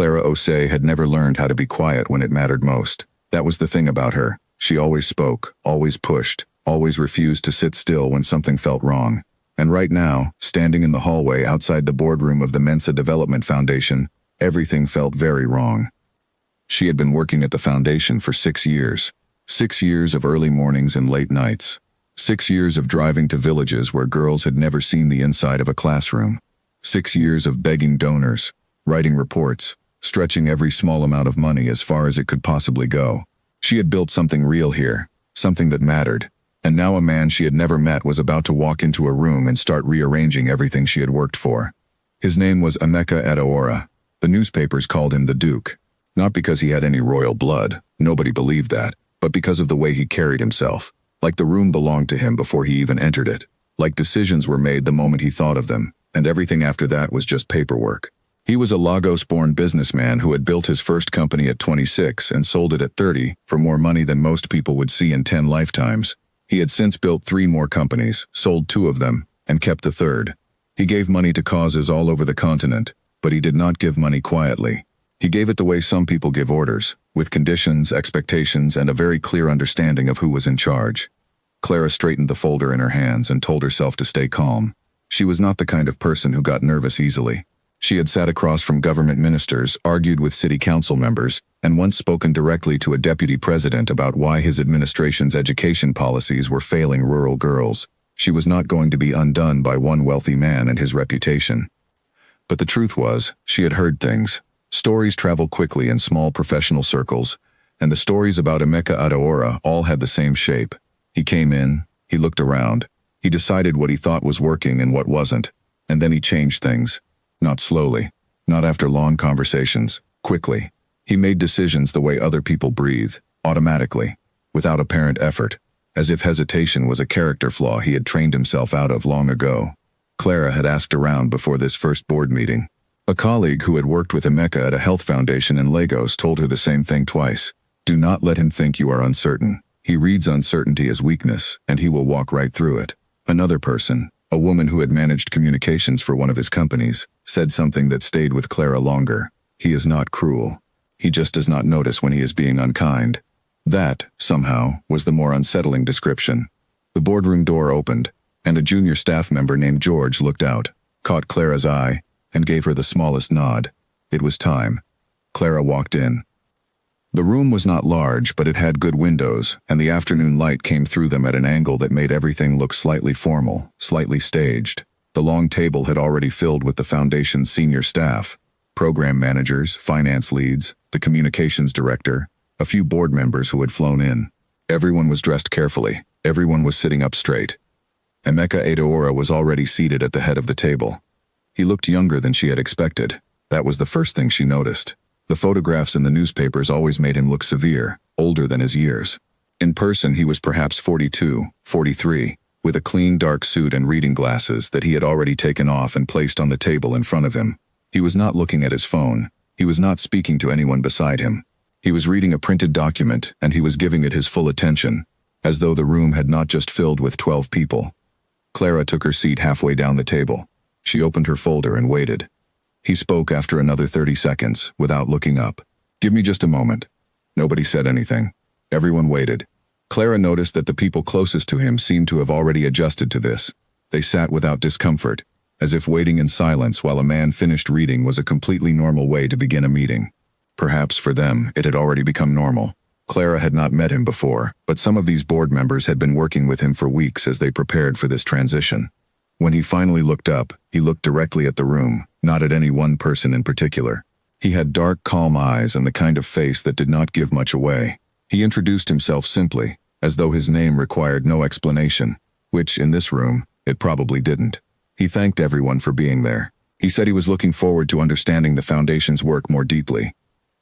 Clara Osei had never learned how to be quiet when it mattered most. That was the thing about her. She always spoke, always pushed, always refused to sit still when something felt wrong. And right now, standing in the hallway outside the boardroom of the Mensa Development Foundation, everything felt very wrong. She had been working at the foundation for 6 years. 6 years of early mornings and late nights. 6 years of driving to villages where girls had never seen the inside of a classroom. 6 years of begging donors, writing reports, stretching every small amount of money as far as it could possibly go. She had built something real here, something that mattered. And now a man she had never met was about to walk into a room and start rearranging everything she had worked for. His name was Emeka Adaora. The newspapers called him the Duke. Not because he had any royal blood, nobody believed that, but because of the way he carried himself. Like the room belonged to him before he even entered it. Like decisions were made the moment he thought of them, and everything after that was just paperwork. He was a Lagos-born businessman who had built his first company at 26 and sold it at 30 for more money than most people would see in 10 lifetimes. He had since built 3 more companies, sold 2 of them, and kept the third. He gave money to causes all over the continent, but he did not give money quietly. He gave it the way some people give orders, with conditions, expectations, and a very clear understanding of who was in charge. Clara straightened the folder in her hands and told herself to stay calm. She was not the kind of person who got nervous easily. She had sat across from government ministers, argued with city council members, and once spoken directly to a deputy president about why his administration's education policies were failing rural girls. She was not going to be undone by one wealthy man and his reputation. But the truth was, she had heard things. Stories travel quickly in small professional circles, and the stories about Emeka Adaora all had the same shape. He came in, he looked around, he decided what he thought was working and what wasn't, and then he changed things. Not slowly, not after long conversations, quickly. He made decisions the way other people breathe, automatically, without apparent effort, as if hesitation was a character flaw he had trained himself out of long ago. Clara had asked around before this first board meeting. A colleague who had worked with Emeka at a health foundation in Lagos told her the same thing twice. Do not let him think you are uncertain. He reads uncertainty as weakness, and he will walk right through it. Another person, a woman who had managed communications for one of his companies, said something that stayed with Clara longer. He is not cruel. He just does not notice when he is being unkind. That, somehow, was the more unsettling description. The boardroom door opened, and a junior staff member named George looked out, caught Clara's eye, and gave her the smallest nod. It was time. Clara walked in. The room was not large, but it had good windows, and the afternoon light came through them at an angle that made everything look slightly formal, slightly staged. The long table had already filled with the foundation's senior staff, program managers, finance leads, the communications director, a few board members who had flown in. Everyone was dressed carefully. Everyone was sitting up straight. Emeka Adaora was already seated at the head of the table. He looked younger than she had expected. That was the first thing she noticed. The photographs in the newspapers always made him look severe, older than his years. In person, he was perhaps 42, 43, with a clean dark suit and reading glasses that he had already taken off and placed on the table in front of him. He was not looking at his phone. He was not speaking to anyone beside him. He was reading a printed document, and he was giving it his full attention, as though the room had not just filled with 12 people. Clara took her seat halfway down the table. She opened her folder and waited. He spoke after another 30 seconds, without looking up. Give me just a moment. Nobody said anything. Everyone waited. Clara noticed that the people closest to him seemed to have already adjusted to this. They sat without discomfort, as if waiting in silence while a man finished reading was a completely normal way to begin a meeting. Perhaps for them, it had already become normal. Clara had not met him before, but some of these board members had been working with him for weeks as they prepared for this transition. When he finally looked up, he looked directly at the room, not at any one person in particular. He had dark, calm eyes and the kind of face that did not give much away. He introduced himself simply, as though his name required no explanation, which, in this room, it probably didn't. He thanked everyone for being there. He said he was looking forward to understanding the foundation's work more deeply.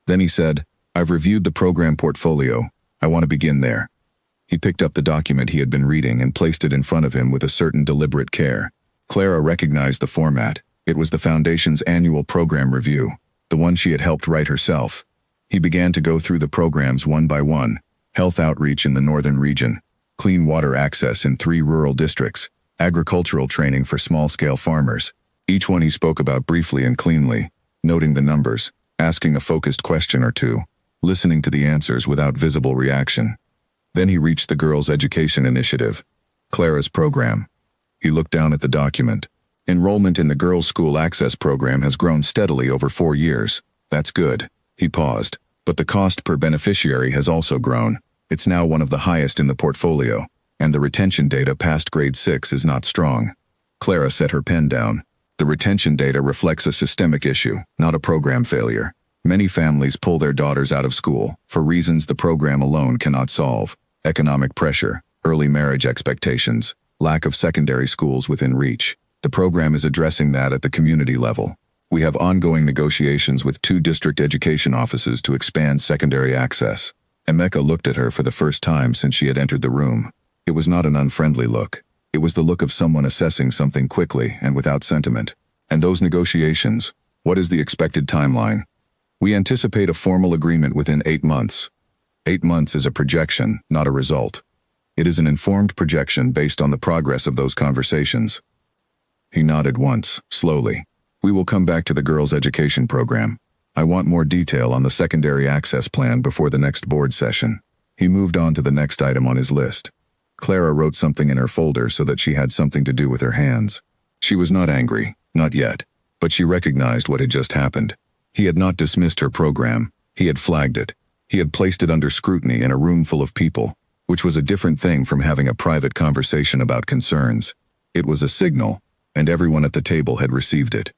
Then he said, I've reviewed the program portfolio. I want to begin there. He picked up the document he had been reading and placed it in front of him with a certain deliberate care. Clara recognized the format. It was the Foundation's annual program review, the one she had helped write herself. He began to go through the programs one by one: health outreach in the northern region, clean water access in 3 rural districts, agricultural training for small-scale farmers. Each one he spoke about briefly and cleanly, noting the numbers. asking a focused question or two, listening to the answers without visible reaction. Then he reached the Girls' Education Initiative, Clara's program. He looked down at the document. Enrollment in the Girls' School Access Program has grown steadily over 4 years. That's good. He paused. But the cost per beneficiary has also grown. It's now one of the highest in the portfolio, and the retention data past grade 6 is not strong. Clara set her pen down. The retention data reflects a systemic issue, not a program failure. Many families pull their daughters out of school for reasons the program alone cannot solve. Economic pressure, early marriage expectations, lack of secondary schools within reach. The program is addressing that at the community level. We have ongoing negotiations with 2 district education offices to expand secondary access. Emeka looked at her for the first time since she had entered the room. It was not an unfriendly look. It was the look of someone assessing something quickly and without sentiment. And those negotiations, what is the expected timeline? We anticipate a formal agreement within 8 months. 8 months is a projection, not a result. It is an informed projection based on the progress of those conversations. He nodded once, slowly. We will come back to the girls' education program. I want more detail on the secondary access plan before the next board session. He moved on to the next item on his list. Clara wrote something in her folder so that she had something to do with her hands. She was not angry, not yet, but she recognized what had just happened. He had not dismissed her program. He had flagged it. He had placed it under scrutiny in a room full of people, which was a different thing from having a private conversation about concerns. It was a signal, and everyone at the table had received it.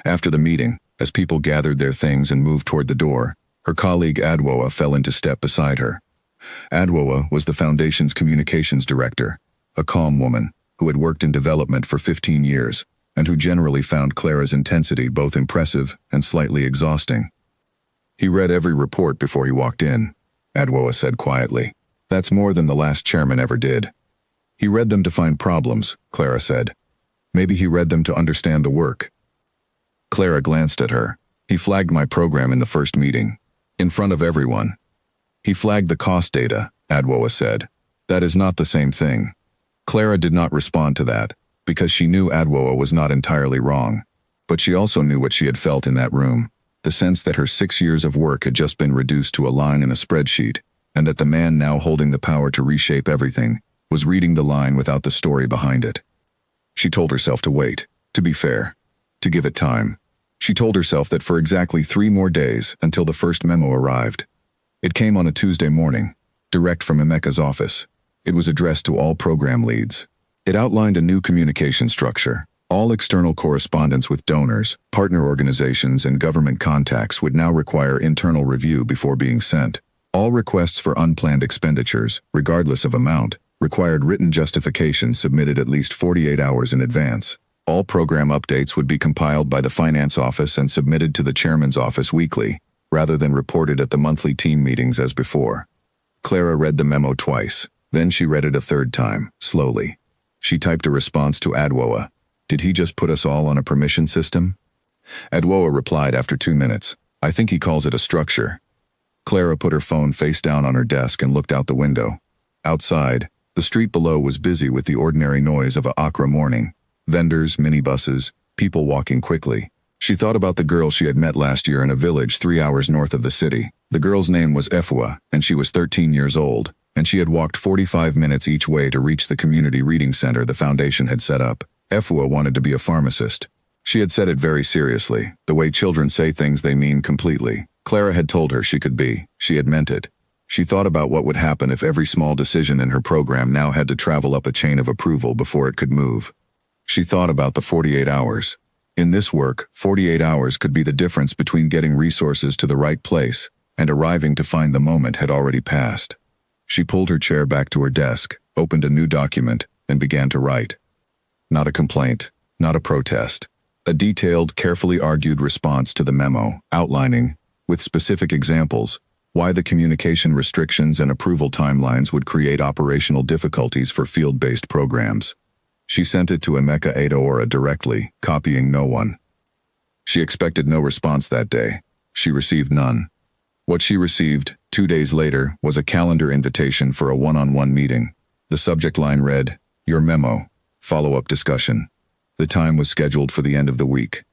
After the meeting, as people gathered their things and moved toward the door, her colleague Adwoa fell into step beside her. Adwoa was the Foundation's communications director, a calm woman who had worked in development for 15 years and who generally found Clara's intensity both impressive and slightly exhausting. He read every report before he walked in, Adwoa said quietly. That's more than the last chairman ever did. He read them to find problems, Clara said. Maybe he read them to understand the work. Clara glanced at her. He flagged my program in the first meeting, in front of everyone. He flagged the cost data, Adwoa said. That is not the same thing. Clara did not respond to that, because she knew Adwoa was not entirely wrong. But she also knew what she had felt in that room, the sense that her 6 years of work had just been reduced to a line in a spreadsheet, and that the man now holding the power to reshape everything was reading the line without the story behind it. She told herself to wait, to be fair, to give it time. She told herself that for exactly 3 more days until the first memo arrived. It came on a Tuesday morning, direct from Emeka's office. It was addressed to all program leads. It outlined a new communication structure. All external correspondence with donors, partner organizations, and government contacts would now require internal review before being sent. All requests for unplanned expenditures, regardless of amount, required written justification submitted at least 48 hours in advance. All program updates would be compiled by the finance office and submitted to the chairman's office weekly, rather than reported at the monthly team meetings as before. Clara read the memo twice. Then she read it a third time, slowly. She typed a response to Adwoa. Did he just put us all on a permission system? Adwoa replied after 2 minutes. I think he calls it a structure. Clara put her phone face down on her desk and looked out the window. Outside, the street below was busy with the ordinary noise of a Accra morning. Vendors, minibuses, people walking quickly. She thought about the girl she had met last year in a village 3 hours north of the city. The girl's name was Efua, and she was 13 years old, and she had walked 45 minutes each way to reach the community reading center the foundation had set up. Efua wanted to be a pharmacist. She had said it very seriously, the way children say things they mean completely. Clara had told her she could be. She had meant it. She thought about what would happen if every small decision in her program now had to travel up a chain of approval before it could move. She thought about the 48 hours. In this work, 48 hours could be the difference between getting resources to the right place and arriving to find the moment had already passed. She pulled her chair back to her desk, opened a new document, and began to write. Not a complaint, not a protest. A detailed, carefully argued response to the memo, outlining, with specific examples, why the communication restrictions and approval timelines would create operational difficulties for field-based programs. She sent it to Emeka Adaora directly, copying no one. She expected no response that day. She received none. What she received, 2 days later, was a calendar invitation for a one-on-one meeting. The subject line read, Your memo, follow-up discussion. The time was scheduled for the end of the week.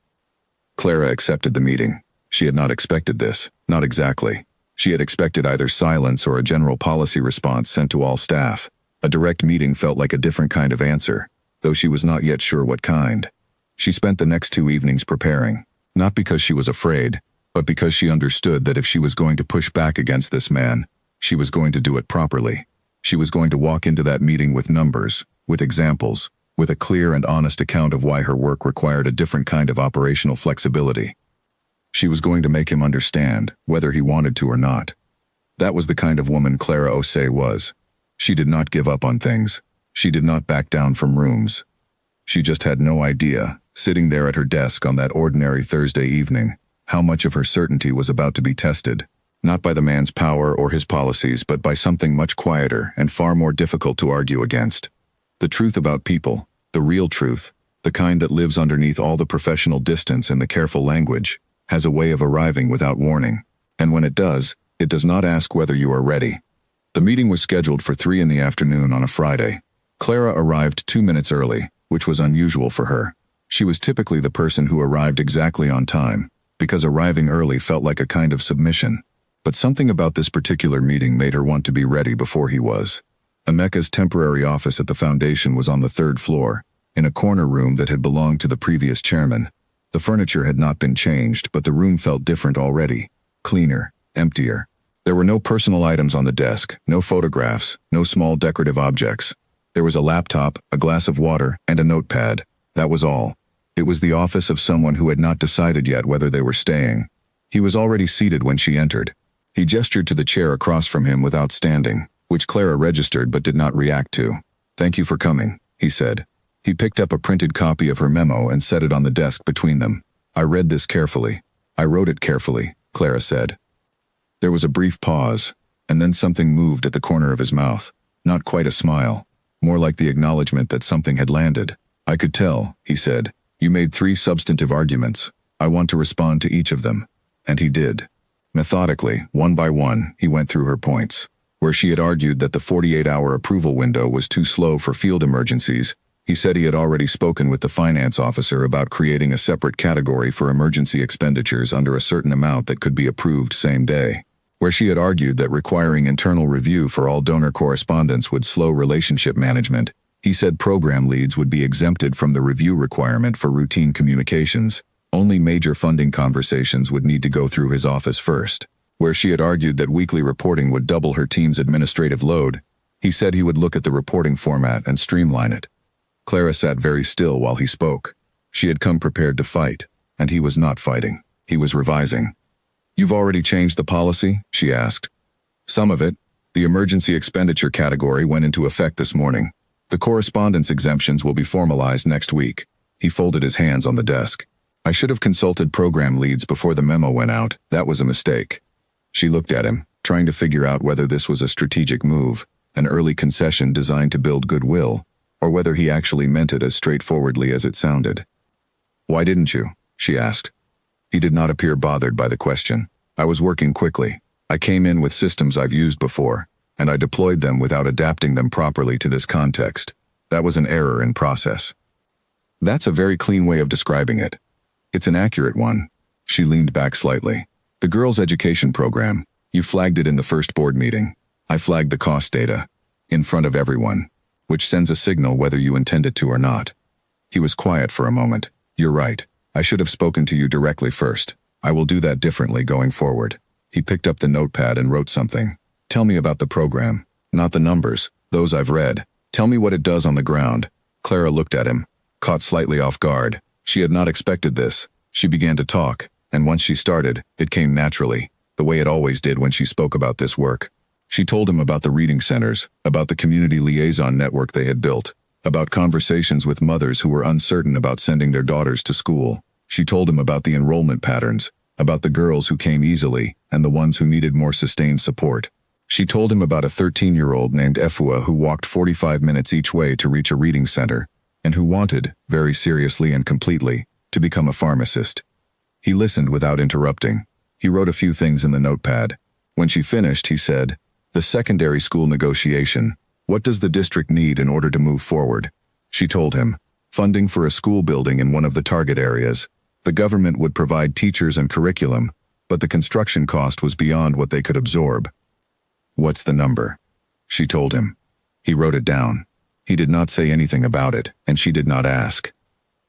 Clara accepted the meeting. She had not expected this, not exactly. She had expected either silence or a general policy response sent to all staff. A direct meeting felt like a different kind of answer, though she was not yet sure what kind. She spent the next 2 evenings preparing, not because she was afraid, but because she understood that if she was going to push back against this man, she was going to do it properly. She was going to walk into that meeting with numbers, with examples, with a clear and honest account of why her work required a different kind of operational flexibility. She was going to make him understand, whether he wanted to or not. That was the kind of woman Clara Osei was. She did not give up on things. She did not back down from rooms. She just had no idea, sitting there at her desk on that ordinary Thursday evening, how much of her certainty was about to be tested, not by the man's power or his policies, but by something much quieter and far more difficult to argue against. The truth about people, the real truth, the kind that lives underneath all the professional distance and the careful language, has a way of arriving without warning. And when it does not ask whether you are ready. The meeting was scheduled for 3 p.m. on a Friday. Clara arrived 2 minutes early, which was unusual for her. She was typically the person who arrived exactly on time, because arriving early felt like a kind of submission. But something about this particular meeting made her want to be ready before he was. Emeka's temporary office at the foundation was on the 3rd floor, in a corner room that had belonged to the previous chairman. The furniture had not been changed, but the room felt different already. Cleaner, emptier. There were no personal items on the desk, no photographs, no small decorative objects. There was a laptop, a glass of water, and a notepad. That was all. It was the office of someone who had not decided yet whether they were staying. He was already seated when she entered. He gestured to the chair across from him without standing, which Clara registered but did not react to. "Thank you for coming," he said. He picked up a printed copy of her memo and set it on the desk between them. "I read this carefully. I wrote it carefully," Clara said. There was a brief pause, and then something moved at the corner of his mouth. Not quite a smile, more like the acknowledgement that something had landed. "I could tell," he said. "You made 3 substantive arguments. I want to respond to each of them." And he did. Methodically, one by one, he went through her points. Where she had argued that the 48-hour approval window was too slow for field emergencies, he said he had already spoken with the finance officer about creating a separate category for emergency expenditures under a certain amount that could be approved same day. Where she had argued that requiring internal review for all donor correspondence would slow relationship management, he said program leads would be exempted from the review requirement for routine communications. Only major funding conversations would need to go through his office first. Where she had argued that weekly reporting would double her team's administrative load, he said he would look at the reporting format and streamline it. Clara sat very still while he spoke. She had come prepared to fight, and he was not fighting. He was revising. "You've already changed the policy?" she asked. "Some of it. The emergency expenditure category went into effect this morning. The correspondence exemptions will be formalized next week." He folded his hands on the desk. "I should have consulted program leads before the memo went out. That was a mistake." She looked at him, trying to figure out whether this was a strategic move, an early concession designed to build goodwill, or whether he actually meant it as straightforwardly as it sounded. "Why didn't you?" she asked. He did not appear bothered by the question. "I was working quickly. I came in with systems I've used before, and I deployed them without adapting them properly to this context. That was an error in process." "That's a very clean way of describing it." "It's an accurate one." She leaned back slightly. "The girls' education program. You flagged it in the first board meeting. I flagged the cost data. In front of everyone. Which sends a signal whether you intend it to or not." He was quiet for a moment. "You're right. I should have spoken to you directly first. I will do that differently going forward." He picked up the notepad and wrote something. "Tell me about the program. Not the numbers. Those I've read. Tell me what it does on the ground." Clara looked at him, caught slightly off guard. She had not expected this. She began to talk, and once she started, it came naturally, the way it always did when she spoke about this work. She told him about the reading centers, about the community liaison network they had built, about conversations with mothers who were uncertain about sending their daughters to school. She told him about the enrollment patterns, about the girls who came easily and the ones who needed more sustained support. She told him about a 13-year-old named Efua who walked 45 minutes each way to reach a reading center, and who wanted, very seriously and completely, to become a pharmacist. He listened without interrupting. He wrote a few things in the notepad. When she finished, he said, "The secondary school negotiation. What does the district need in order to move forward?" She told him, "Funding for a school building in one of the target areas. The government would provide teachers and curriculum, but the construction cost was beyond what they could absorb. "What's the number?" she told him. He wrote it down. He did not say anything about it, and she did not ask.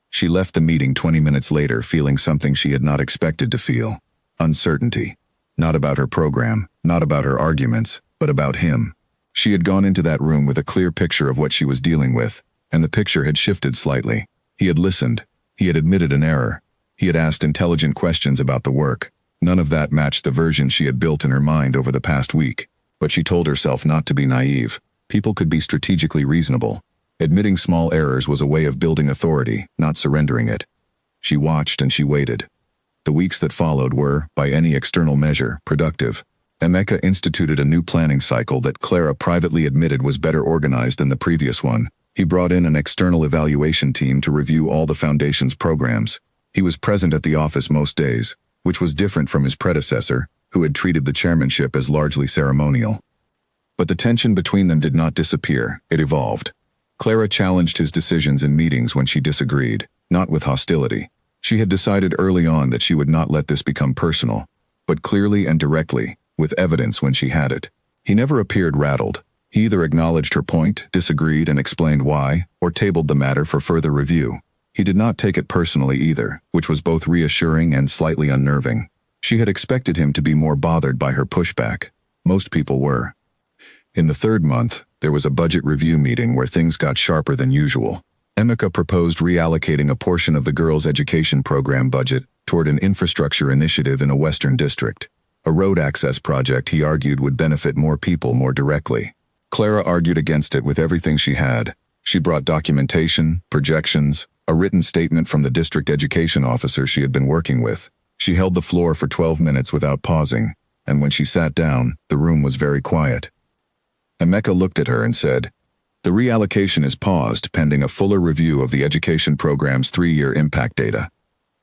She left the meeting 20 minutes later feeling something she had not expected to feel. Uncertainty. Not about her program, not about her arguments, but about him. She had gone into that room with a clear picture of what she was dealing with, and the picture had shifted slightly. He had listened. He had admitted an error. He had asked intelligent questions about the work. None of that matched the version she had built in her mind over the past week. But she told herself not to be naive. People could be strategically reasonable. Admitting small errors was a way of building authority, not surrendering it. She watched and she waited. The weeks that followed were, by any external measure, productive. Emeka instituted a new planning cycle that Clara privately admitted was better organized than the previous one. He brought in an external evaluation team to review all the Foundation's programs. He was present at the office most days, which was different from his predecessor, who had treated the chairmanship as largely ceremonial. But the tension between them did not disappear, it evolved. Clara challenged his decisions in meetings when she disagreed, not with hostility. She had decided early on that she would not let this become personal, but clearly and directly, with evidence when she had it. He never appeared rattled. He either acknowledged her point, disagreed and explained why, or tabled the matter for further review. He did not take it personally either, which was both reassuring and slightly unnerving. She had expected him to be more bothered by her pushback. Most people were. In the third month, there was a budget review meeting where things got sharper than usual. Emeka proposed reallocating a portion of the girls' education program budget toward an infrastructure initiative in a western district. A road access project he argued would benefit more people more directly. Clara argued against it with everything she had. She brought documentation, projections, a written statement from the district education officer she had been working with. She held the floor for 12 minutes without pausing, and when she sat down, the room was very quiet. Emeka looked at her and said, "The reallocation is paused pending a fuller review of the education program's 3-year impact data."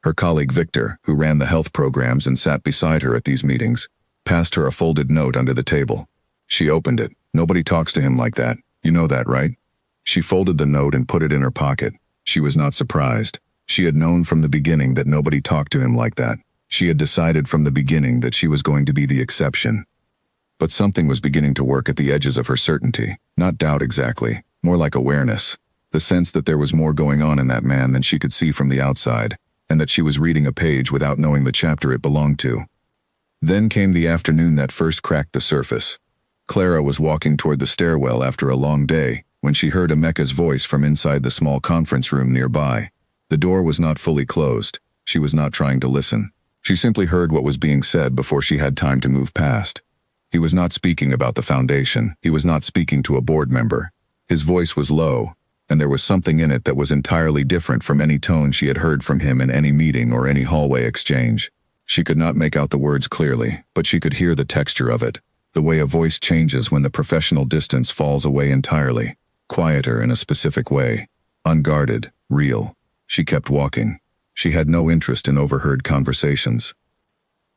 Her colleague Victor, who ran the health programs and sat beside her at these meetings, passed her a folded note under the table. She opened it. "Nobody talks to him like that. You know that, right?" She folded the note and put it in her pocket. She was not surprised. She had known from the beginning that nobody talked to him like that. She had decided from the beginning that she was going to be the exception. But something was beginning to work at the edges of her certainty. Not doubt exactly, more like awareness. The sense that there was more going on in that man than she could see from the outside, and that she was reading a page without knowing the chapter it belonged to. Then came the afternoon that first cracked the surface. Clara was walking toward the stairwell after a long day, when she heard Emeka's voice from inside the small conference room nearby. The door was not fully closed. She was not trying to listen. She simply heard what was being said before she had time to move past. He was not speaking about the Foundation. He was not speaking to a board member. His voice was low, and there was something in it that was entirely different from any tone she had heard from him in any meeting or any hallway exchange. She could not make out the words clearly, but she could hear the texture of it, the way a voice changes when the professional distance falls away entirely, quieter in a specific way, unguarded, real. She kept walking. She had no interest in overheard conversations.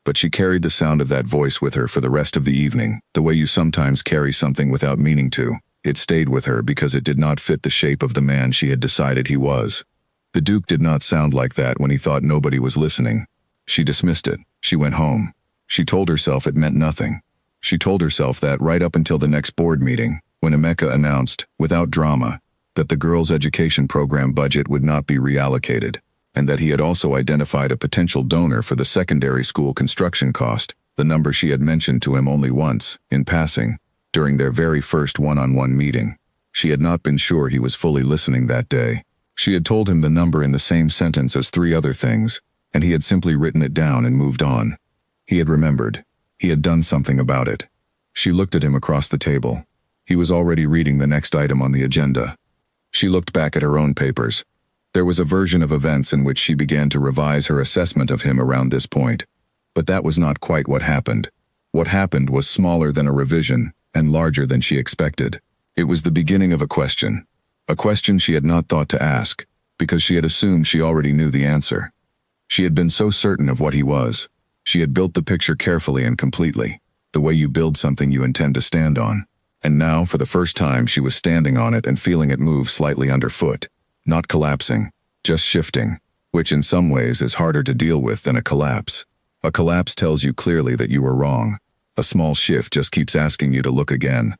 But she carried the sound of that voice with her for the rest of the evening, the way you sometimes carry something without meaning to. It stayed with her because it did not fit the shape of the man she had decided he was. The Duke did not sound like that when he thought nobody was listening. She dismissed it. She went home. She told herself it meant nothing. She told herself that right up until the next board meeting, when Emeka announced, without drama, that the girls' education program budget would not be reallocated, and that he had also identified a potential donor for the secondary school construction cost, the number she had mentioned to him only once, in passing, during their very first one-on-one meeting. She had not been sure he was fully listening that day. She had told him the number in the same sentence as 3 other things, and he had simply written it down and moved on. He had remembered. He had done something about it. She looked at him across the table. He was already reading the next item on the agenda. She looked back at her own papers. There was a version of events in which she began to revise her assessment of him around this point. But that was not quite what happened. What happened was smaller than a revision, and larger than she expected. It was the beginning of a question she had not thought to ask, because she had assumed she already knew the answer. She had been so certain of what he was. She had built the picture carefully and completely, the way you build something you intend to stand on. And now, for the first time, she was standing on it and feeling it move slightly underfoot. Not collapsing, just shifting, which in some ways is harder to deal with than a collapse. A collapse tells you clearly that you were wrong. A small shift just keeps asking you to look again.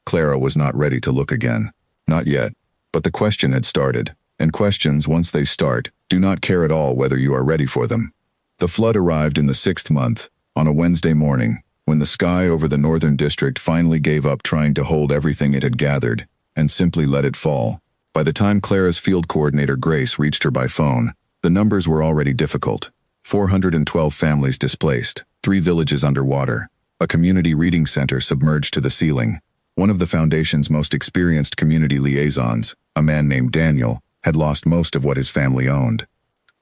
Clara was not ready to look again. Not yet. But the question had started, and questions, once they start, do not care at all whether you are ready for them. The flood arrived in the 6th month, on a Wednesday morning, when the sky over the northern district finally gave up trying to hold everything it had gathered, and simply let it fall. By the time Clara's field coordinator Grace reached her by phone, the numbers were already difficult. 412 families displaced, 3 villages underwater, a community reading center submerged to the ceiling. One of the foundation's most experienced community liaisons, a man named Daniel, had lost most of what his family owned.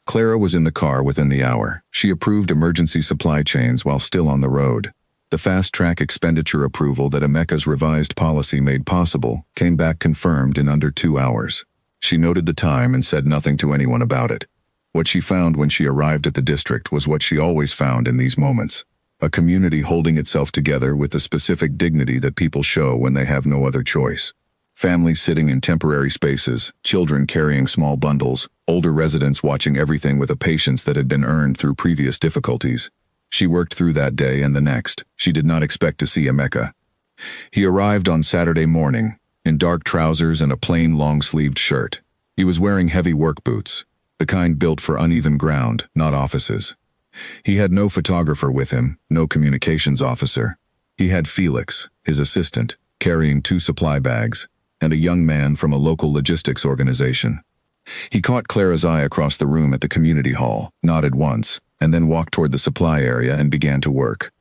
Clara was in the car within the hour. She approved emergency supply chains while still on the road. The fast-track expenditure approval that Emeka's revised policy made possible came back confirmed in under 2 hours. She noted the time and said nothing to anyone about it. What she found when she arrived at the district was what she always found in these moments: a community holding itself together with the specific dignity that people show when they have no other choice. Families sitting in temporary spaces, children carrying small bundles, older residents watching everything with a patience that had been earned through previous difficulties. She worked through that day and the next. She did not expect to see Emeka. He arrived on Saturday morning, in dark trousers and a plain long-sleeved shirt. He was wearing heavy work boots, the kind built for uneven ground, not offices. He had no photographer with him, no communications officer. He had Felix, his assistant, carrying 2 supply bags, and a young man from a local logistics organization. He caught Clara's eye across the room at the community hall, nodded once, and then walked toward the supply area and began to work.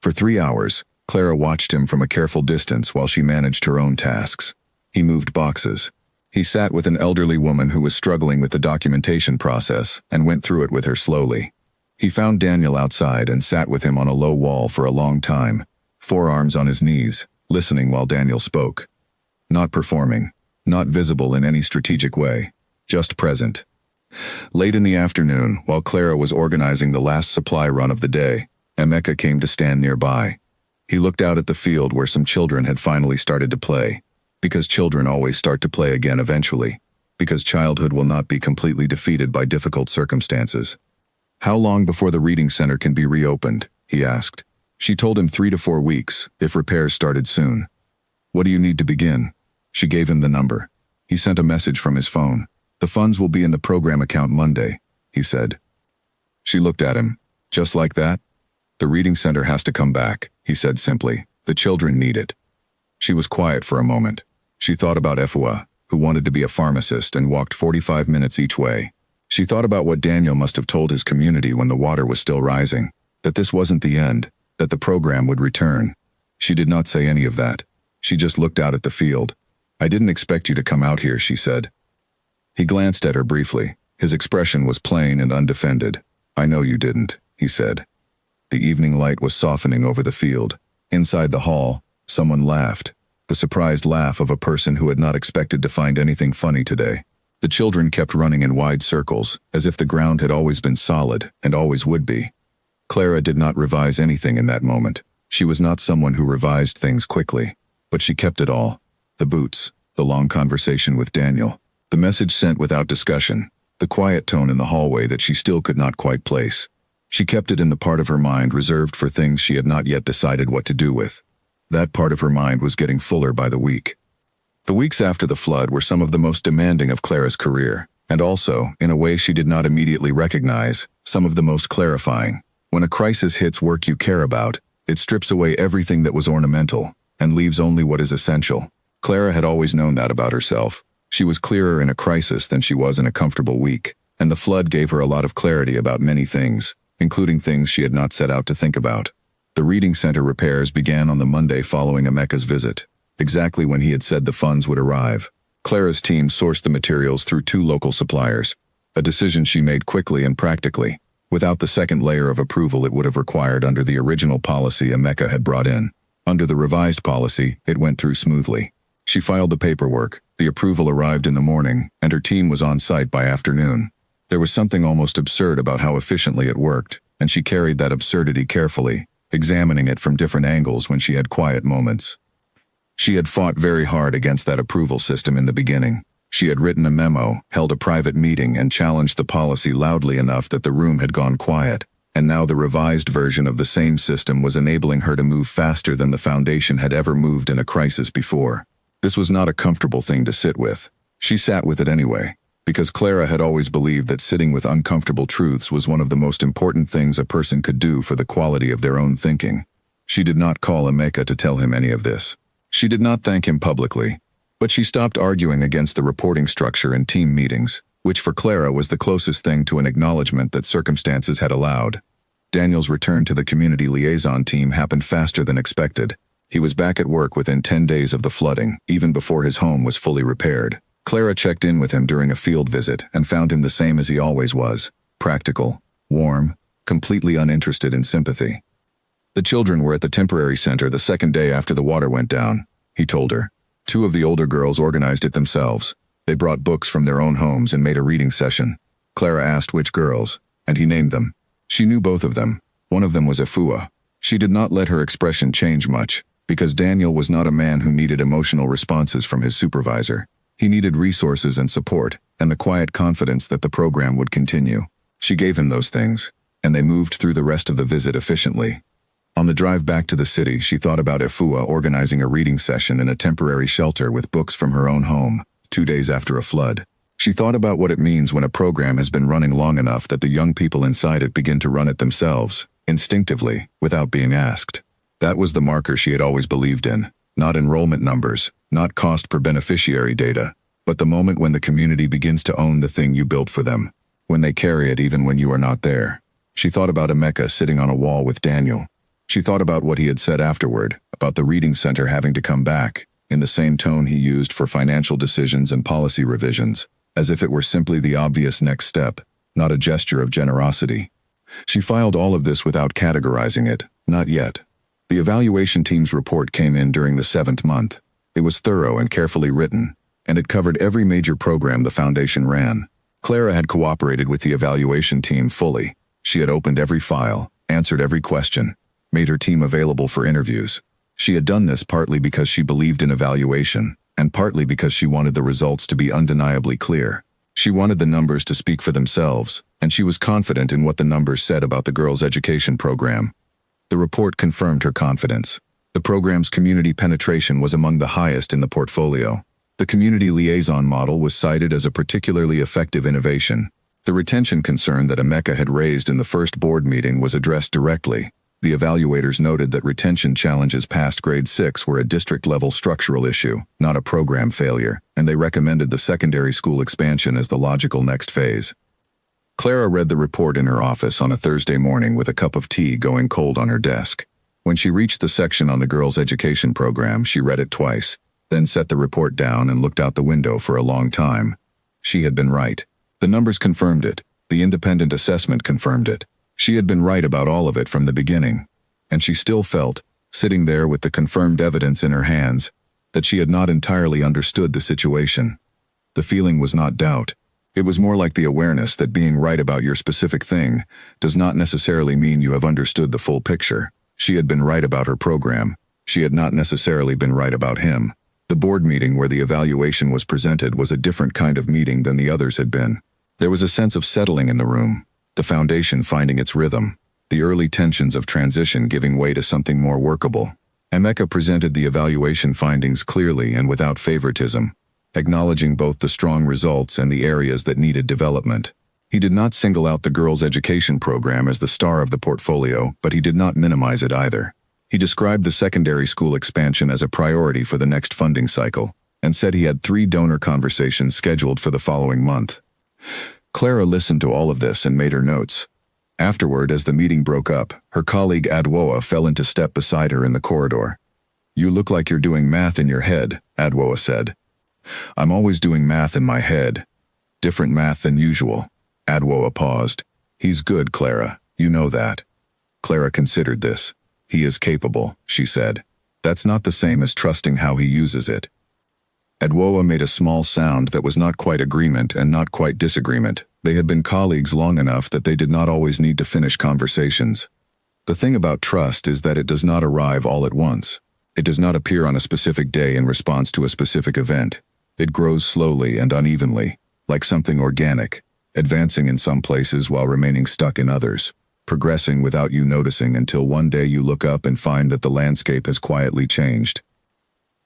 For 3 hours, Clara watched him from a careful distance while she managed her own tasks. He moved boxes. He sat with an elderly woman who was struggling with the documentation process and went through it with her slowly. He found Daniel outside and sat with him on a low wall for a long time, forearms on his knees, listening while Daniel spoke. Not performing, not visible in any strategic way, just present. Late in the afternoon, while Clara was organizing the last supply run of the day, Emeka came to stand nearby. He looked out at the field where some children had finally started to play, because children always start to play again eventually, because childhood will not be completely defeated by difficult circumstances. "How long before the reading center can be reopened?" he asked. She told him 3 to 4 weeks, if repairs started soon. "What do you need to begin?" She gave him the number. He sent a message from his phone. "The funds will be in the program account Monday," he said. She looked at him. "Just like that?" "The reading center has to come back," he said simply. "The children need it." She was quiet for a moment. She thought about Efua, who wanted to be a pharmacist and walked 45 minutes each way. She thought about what Daniel must have told his community when the water was still rising, that this wasn't the end, that the program would return. She did not say any of that. She just looked out at the field. "I didn't expect you to come out here," she said. He glanced at her briefly. His expression was plain and undefended. "I know you didn't," he said. The evening light was softening over the field. Inside the hall, someone laughed, the surprised laugh of a person who had not expected to find anything funny today. The children kept running in wide circles, as if the ground had always been solid and always would be. Clara did not revise anything in that moment. She was not someone who revised things quickly, but she kept it all. The boots, the long conversation with Daniel, the message sent without discussion, the quiet tone in the hallway that she still could not quite place. She kept it in the part of her mind reserved for things she had not yet decided what to do with. That part of her mind was getting fuller by the week. The weeks after the flood were some of the most demanding of Clara's career, and also, in a way she did not immediately recognize, some of the most clarifying. When a crisis hits work you care about, it strips away everything that was ornamental, and leaves only what is essential. Clara had always known that about herself. She was clearer in a crisis than she was in a comfortable week, and the flood gave her a lot of clarity about many things, including things she had not set out to think about. The reading center repairs began on the Monday following Emeka's visit, exactly when he had said the funds would arrive. Clara's team sourced the materials through 2 local suppliers, a decision she made quickly and practically, without the second layer of approval it would have required under the original policy Emeka had brought in. Under the revised policy, it went through smoothly. She filed the paperwork, the approval arrived in the morning, and her team was on site by afternoon. There was something almost absurd about how efficiently it worked, and she carried that absurdity carefully, examining it from different angles when she had quiet moments. She had fought very hard against that approval system in the beginning. She had written a memo, held a private meeting, and challenged the policy loudly enough that the room had gone quiet, and now the revised version of the same system was enabling her to move faster than the Foundation had ever moved in a crisis before. This was not a comfortable thing to sit with. She sat with it anyway, because Clara had always believed that sitting with uncomfortable truths was one of the most important things a person could do for the quality of their own thinking. She did not call Emeka to tell him any of this. She did not thank him publicly, but she stopped arguing against the reporting structure in team meetings, which for Clara was the closest thing to an acknowledgement that circumstances had allowed. Daniel's return to the community liaison team happened faster than expected. He was back at work within 10 days of the flooding, even before his home was fully repaired. Clara checked in with him during a field visit and found him the same as he always was, practical, warm, completely uninterested in sympathy. The children were at the temporary center the second day after the water went down, he told her. 2 of the older girls organized it themselves. They brought books from their own homes and made a reading session. Clara asked which girls, and he named them. She knew both of them. One of them was Efua. She did not let her expression change much, because Daniel was not a man who needed emotional responses from his supervisor. He needed resources and support, and the quiet confidence that the program would continue. She gave him those things, and they moved through the rest of the visit efficiently. On the drive back to the city, she thought about Efua organizing a reading session in a temporary shelter with books from her own home, 2 days after a flood. She thought about what it means when a program has been running long enough that the young people inside it begin to run it themselves, instinctively, without being asked. That was the marker she had always believed in, not enrollment numbers, not cost per beneficiary data, but the moment when the community begins to own the thing you built for them, when they carry it even when you are not there. She thought about Emeka sitting on a wall with Daniel. She thought about what he had said afterward, about the reading center having to come back, in the same tone he used for financial decisions and policy revisions, as if it were simply the obvious next step, not a gesture of generosity. She filed all of this without categorizing it, not yet. The evaluation team's report came in during the 7th month. It was thorough and carefully written, and it covered every major program the Foundation ran. Clara had cooperated with the evaluation team fully. She had opened every file, answered every question, made her team available for interviews. She had done this partly because she believed in evaluation, and partly because she wanted the results to be undeniably clear. She wanted the numbers to speak for themselves, and she was confident in what the numbers said about the girls' education program. The report confirmed her confidence. The program's community penetration was among the highest in the portfolio. The community liaison model was cited as a particularly effective innovation. The retention concern that Emeka had raised in the first board meeting was addressed directly. The evaluators noted that retention challenges past grade 6 were a district-level structural issue, not a program failure, and they recommended the secondary school expansion as the logical next phase. Clara read the report in her office on a Thursday morning with a cup of tea going cold on her desk. When she reached the section on the girls' education program, she read it twice, then set the report down and looked out the window for a long time. She had been right. The numbers confirmed it. The independent assessment confirmed it. She had been right about all of it from the beginning, and she still felt, sitting there with the confirmed evidence in her hands, that she had not entirely understood the situation. The feeling was not doubt. It was more like the awareness that being right about your specific thing does not necessarily mean you have understood the full picture. She had been right about her program. She had not necessarily been right about him. The board meeting where the evaluation was presented was a different kind of meeting than the others had been. There was a sense of settling in the room. The Foundation finding its rhythm, the early tensions of transition giving way to something more workable. Emeka presented the evaluation findings clearly and without favoritism, acknowledging both the strong results and the areas that needed development. He did not single out the girls' education program as the star of the portfolio, but he did not minimize it either. He described the secondary school expansion as a priority for the next funding cycle, and said he had 3 donor conversations scheduled for the following month. Clara listened to all of this and made her notes. Afterward, as the meeting broke up, her colleague Adwoa fell into step beside her in the corridor. "You look like you're doing math in your head," Adwoa said. "I'm always doing math in my head. Different math than usual." Adwoa paused. "He's good, Clara. You know that." Clara considered this. "He is capable," she said. "That's not the same as trusting how he uses it." Adwoa made a small sound that was not quite agreement and not quite disagreement. They had been colleagues long enough that they did not always need to finish conversations. The thing about trust is that it does not arrive all at once. It does not appear on a specific day in response to a specific event. It grows slowly and unevenly, like something organic, advancing in some places while remaining stuck in others. progressing without you noticing until one day you look up and find that the landscape has quietly changed.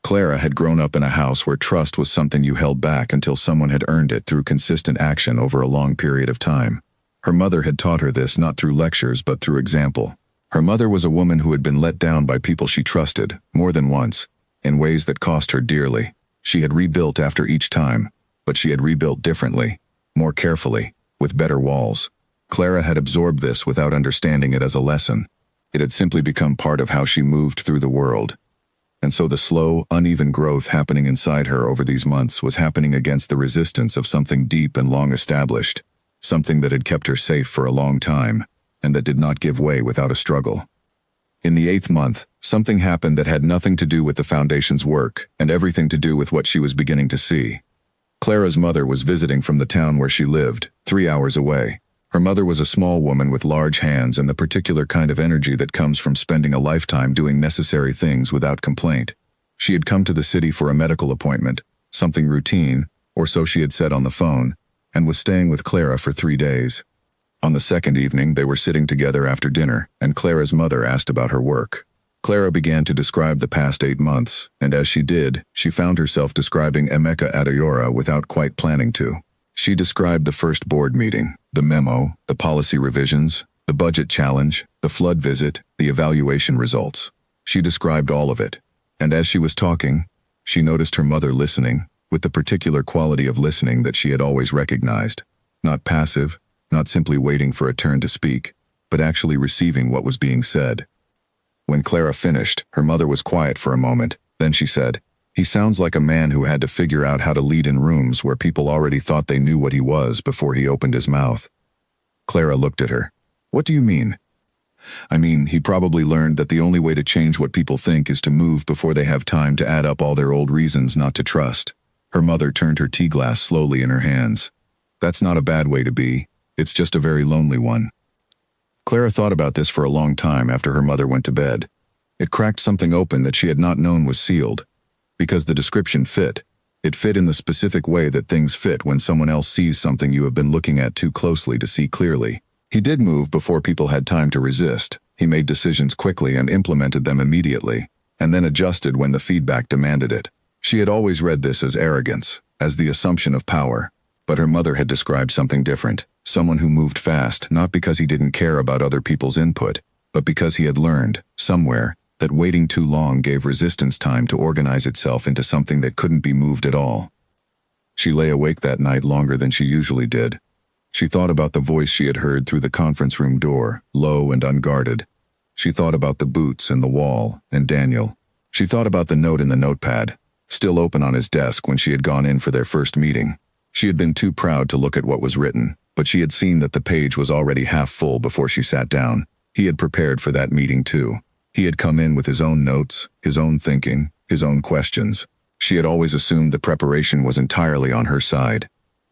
Clara had grown up in a house where trust was something you held back until someone had earned it through consistent action over a long period of time. Her mother had taught her this not through lectures but through example. Her mother was a woman who had been let down by people she trusted, more than once, in ways that cost her dearly. She had rebuilt after each time, but she had rebuilt differently, more carefully, with better walls. Clara had absorbed this without understanding it as a lesson. It had simply become part of how she moved through the world. And so the slow, uneven growth happening inside her over these months was happening against the resistance of something deep and long established, something that had kept her safe for a long time, and that did not give way without a struggle. In the 8th month, something happened that had nothing to do with the Foundation's work and everything to do with what she was beginning to see. Clara's mother was visiting from the town where she lived, 3 hours away. Her mother was a small woman with large hands and the particular kind of energy that comes from spending a lifetime doing necessary things without complaint. She had come to the city for a medical appointment, something routine, or so she had said on the phone, and was staying with Clara for 3 days. On the second evening, they were sitting together after dinner, and Clara's mother asked about her work. Clara began to describe the past 8 months, and as she did, she found herself describing Emeka Adeora without quite planning to. She described the first board meeting, the memo, the policy revisions, the budget challenge, the flood visit, the evaluation results. She described all of it, and as she was talking, she noticed her mother listening, with the particular quality of listening that she had always recognized. Not passive, not simply waiting for a turn to speak, but actually receiving what was being said. When Clara finished, her mother was quiet for a moment, then she said, "He sounds like a man who had to figure out how to lead in rooms where people already thought they knew what he was before he opened his mouth." Clara looked at her. "What do you mean?" "I mean, he probably learned that the only way to change what people think is to move before they have time to add up all their old reasons not to trust." Her mother turned her tea glass slowly in her hands. "That's not a bad way to be. It's just a very lonely one." Clara thought about this for a long time after her mother went to bed. It cracked something open that she had not known was sealed. Because the description fit. It fit in the specific way that things fit when someone else sees something you have been looking at too closely to see clearly. He did move before people had time to resist. He made decisions quickly and implemented them immediately, and then adjusted when the feedback demanded it. She had always read this as arrogance, as the assumption of power, but her mother had described something different, someone who moved fast, not because he didn't care about other people's input, but because he had learned, somewhere, that waiting too long gave resistance time to organize itself into something that couldn't be moved at all. She lay awake that night longer than she usually did. She thought about the voice she had heard through the conference room door, low and unguarded. She thought about the boots and the wall, and Daniel. She thought about the note in the notepad, still open on his desk when she had gone in for their first meeting. She had been too proud to look at what was written, but she had seen that the page was already half full before she sat down. He had prepared for that meeting too. He had come in with his own notes, his own thinking, his own questions. She had always assumed the preparation was entirely on her side.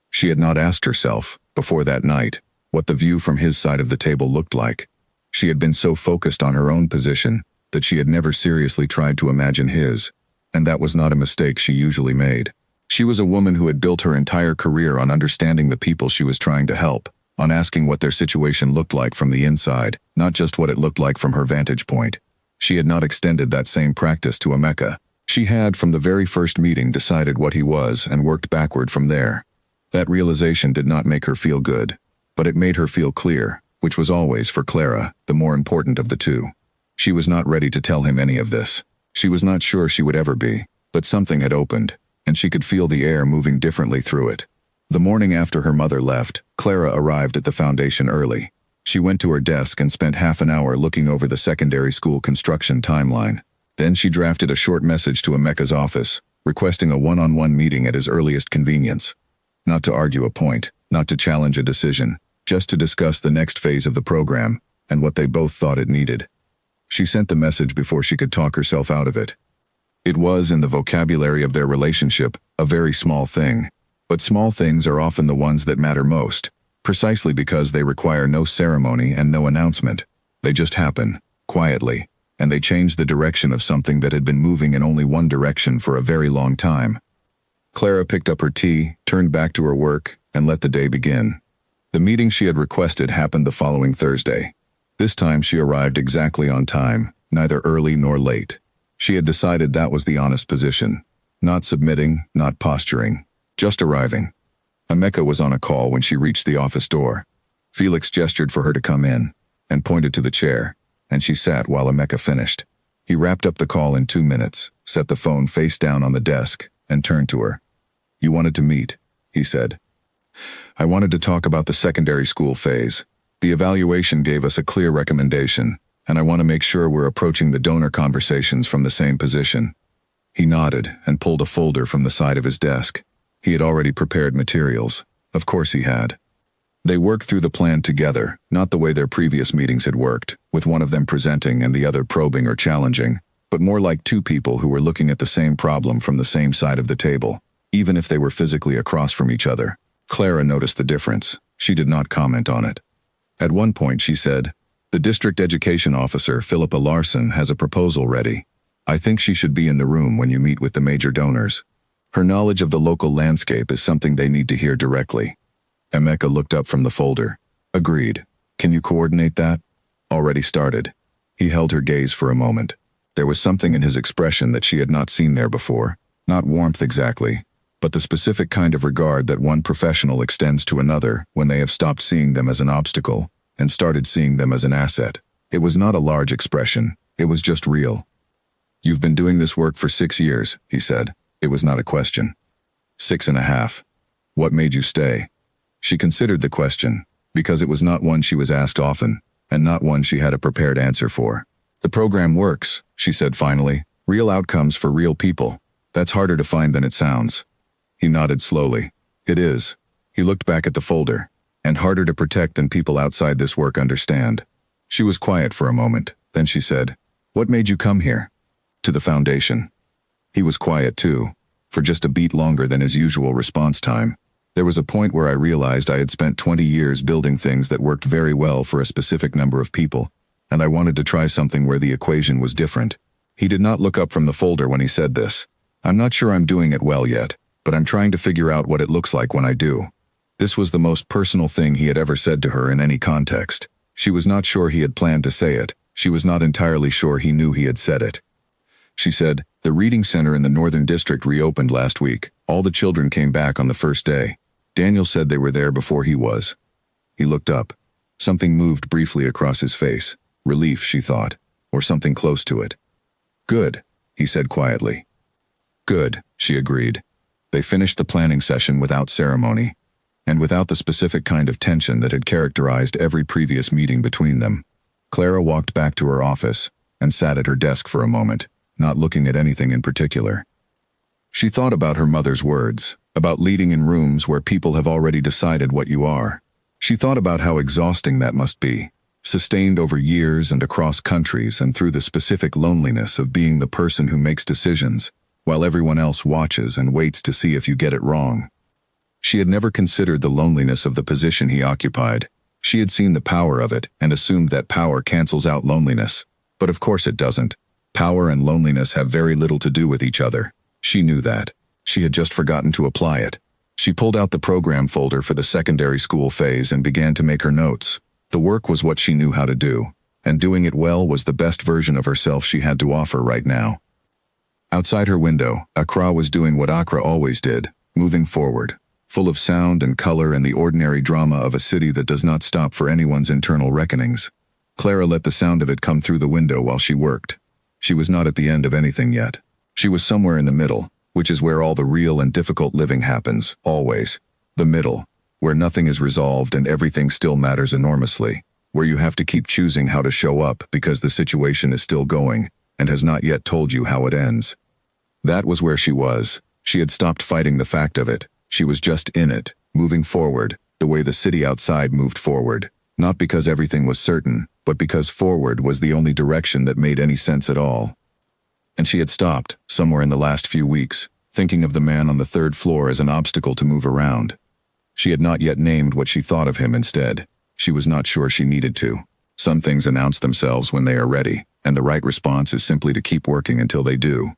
She had not asked herself, before that night, what the view from his side of the table looked like. She had been so focused on her own position that she had never seriously tried to imagine his, and that was not a mistake she usually made. She was a woman who had built her entire career on understanding the people she was trying to help, on asking what their situation looked like from the inside, not just what it looked like from her vantage point. She had not extended that same practice to Emeka. She had, from the very first meeting, decided what he was and worked backward from there. That realization did not make her feel good, but it made her feel clear, which was always, for Clara, the more important of the two. She was not ready to tell him any of this. She was not sure she would ever be, but something had opened, and she could feel the air moving differently through it. The morning after her mother left, Clara arrived at the foundation early. She went to her desk and spent half an hour looking over the secondary school construction timeline. Then she drafted a short message to Emeka's office, requesting a one-on-one meeting at his earliest convenience. Not to argue a point, not to challenge a decision, just to discuss the next phase of the program, and what they both thought it needed. She sent the message before she could talk herself out of it. It was, in the vocabulary of their relationship, a very small thing. But small things are often the ones that matter most, precisely because they require no ceremony and no announcement. They just happen, quietly, and they change the direction of something that had been moving in only one direction for a very long time. Clara picked up her tea, turned back to her work, and let the day begin. The meeting she had requested happened the following Thursday. This time she arrived exactly on time, neither early nor late. She had decided that was the honest position. Not submitting, not posturing, just arriving. Emeka was on a call when she reached the office door. Felix gestured for her to come in, and pointed to the chair, and she sat while Emeka finished. He wrapped up the call in 2 minutes, set the phone face down on the desk, and turned to her. "You wanted to meet," he said. "I wanted to talk about the secondary school phase. The evaluation gave us a clear recommendation, and I want to make sure we're approaching the donor conversations from the same position." He nodded and pulled a folder from the side of his desk. He had already prepared materials. Of course he had. They worked through the plan together, not the way their previous meetings had worked, with one of them presenting and the other probing or challenging, but more like two people who were looking at the same problem from the same side of the table, even if they were physically across from each other. Clara noticed the difference. She did not comment on it. At one point she said, "The district education officer, Philippa Larson, has a proposal ready. I think she should be in the room when you meet with the major donors. Her knowledge of the local landscape is something they need to hear directly." Emeka looked up from the folder. "Agreed. Can you coordinate that?" "Already started." He held her gaze for a moment. There was something in his expression that she had not seen there before. Not warmth exactly, but the specific kind of regard that one professional extends to another when they have stopped seeing them as an obstacle and started seeing them as an asset. It was not a large expression. It was just real. "You've been doing this work for 6 years, he said. It was not a question. 6.5. "What made you stay?" She considered the question, because it was not one she was asked often, and not one she had a prepared answer for. "The program works," she said finally. "Real outcomes for real people. That's harder to find than it sounds." He nodded slowly. "It is." He looked back at the folder. "And harder to protect than people outside this work understand." She was quiet for a moment, then she said, "What made you come here?" "To the foundation." He was quiet too, for just a beat longer than his usual response time. "There was a point where I realized I had spent 20 years building things that worked very well for a specific number of people, and I wanted to try something where the equation was different." He did not look up from the folder when he said this. "I'm not sure I'm doing it well yet, but I'm trying to figure out what it looks like when I do." This was the most personal thing he had ever said to her in any context. She was not sure he had planned to say it. She was not entirely sure he knew he had said it. She said, "The reading center in the Northern District reopened last week. All the children came back on the first day. Daniel said they were there before he was." He looked up. Something moved briefly across his face. Relief, she thought, or something close to it. "Good," he said quietly. "Good," she agreed. They finished the planning session without ceremony, and without the specific kind of tension that had characterized every previous meeting between them. Clara walked back to her office and sat at her desk for a moment, not looking at anything in particular. She thought about her mother's words, about leading in rooms where people have already decided what you are. She thought about how exhausting that must be, sustained over years and across countries and through the specific loneliness of being the person who makes decisions, while everyone else watches and waits to see if you get it wrong. She had never considered the loneliness of the position he occupied. She had seen the power of it and assumed that power cancels out loneliness. But of course it doesn't. Power and loneliness have very little to do with each other. She knew that. She had just forgotten to apply it. She pulled out the program folder for the secondary school phase and began to make her notes. The work was what she knew how to do, and doing it well was the best version of herself she had to offer right now. Outside her window, Accra was doing what Accra always did, moving forward, full of sound and color and the ordinary drama of a city that does not stop for anyone's internal reckonings. Clara let the sound of it come through the window while she worked. She was not at the end of anything yet. She was somewhere in the middle, which is where all the real and difficult living happens, always. The middle, where nothing is resolved and everything still matters enormously, where you have to keep choosing how to show up because the situation is still going and has not yet told you how it ends. That was where she was. She had stopped fighting the fact of it. She was just in it, moving forward, the way the city outside moved forward, not because everything was certain, but because forward was the only direction that made any sense at all. And she had stopped, somewhere in the last few weeks, thinking of the man on the third floor as an obstacle to move around. She had not yet named what she thought of him instead. She was not sure she needed to. Some things announce themselves when they are ready, and the right response is simply to keep working until they do.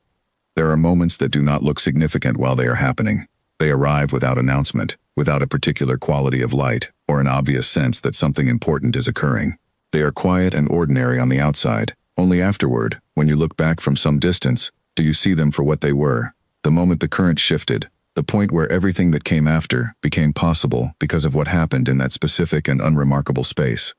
There are moments that do not look significant while they are happening. They arrive without announcement, without a particular quality of light, or an obvious sense that something important is occurring. They are quiet and ordinary on the outside. Only afterward, when you look back from some distance, do you see them for what they were. The moment the current shifted, the point where everything that came after became possible because of what happened in that specific and unremarkable space.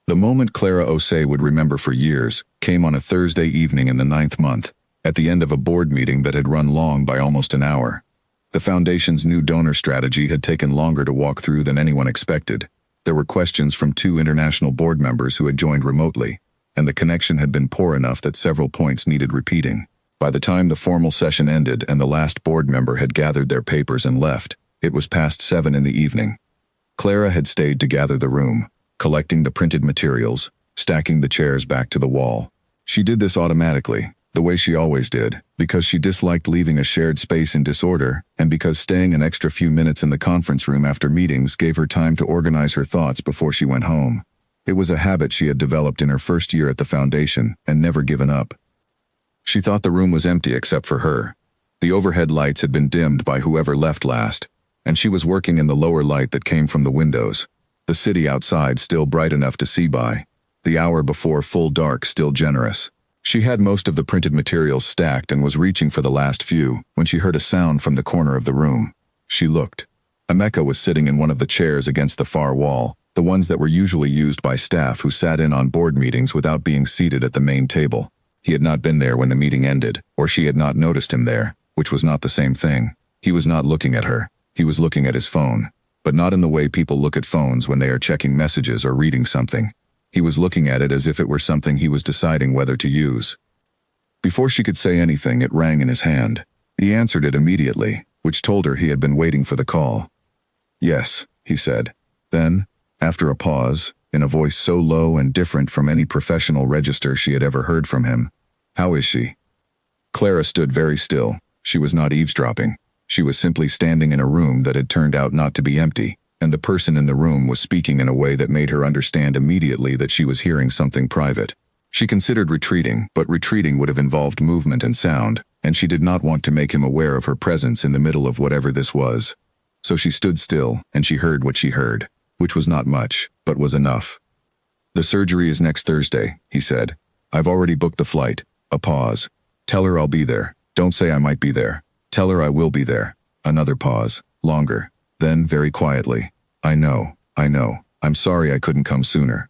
The moment Clara Osei would remember for years came on a Thursday evening in the 9th month, at the end of a board meeting that had run long by almost an hour. The Foundation's new donor strategy had taken longer to walk through than anyone expected. There were questions from 2 international board members who had joined remotely, and the connection had been poor enough that several points needed repeating. By the time the formal session ended and the last board member had gathered their papers and left, it was past 7 in the evening. Clara had stayed to gather the room, collecting the printed materials, stacking the chairs back to the wall. She did this automatically, the way she always did, because she disliked leaving a shared space in disorder, and because staying an extra few minutes in the conference room after meetings gave her time to organize her thoughts before she went home. It was a habit she had developed in her first year at the Foundation and never given up. She thought the room was empty except for her. The overhead lights had been dimmed by whoever left last, and she was working in the lower light that came from the windows. The city outside still bright enough to see by. The hour before full dark still generous. She had most of the printed materials stacked and was reaching for the last few when she heard a sound from the corner of the room. She looked. Emeka was sitting in one of the chairs against the far wall, the ones that were usually used by staff who sat in on board meetings without being seated at the main table. He had not been there when the meeting ended, or she had not noticed him there, which was not the same thing. He was not looking at her. He was looking at his phone, but not in the way people look at phones when they are checking messages or reading something. He was looking at it as if it were something he was deciding whether to use. Before she could say anything, it rang in his hand. He answered it immediately, which told her he had been waiting for the call. "Yes," he said. Then, after a pause, in a voice so low and different from any professional register she had ever heard from him, "How is she?" Clara stood very still. She was not eavesdropping. She was simply standing in a room that had turned out not to be empty, and the person in the room was speaking in a way that made her understand immediately that she was hearing something private. She considered retreating, but retreating would have involved movement and sound, and she did not want to make him aware of her presence in the middle of whatever this was. So she stood still, and she heard what she heard, which was not much, but was enough. "The surgery is next Thursday," he said. "I've already booked the flight." A pause. "Tell her I'll be there. Don't say I might be there. Tell her I will be there." Another pause. Longer. Then, very quietly, I know. I'm sorry I couldn't come sooner."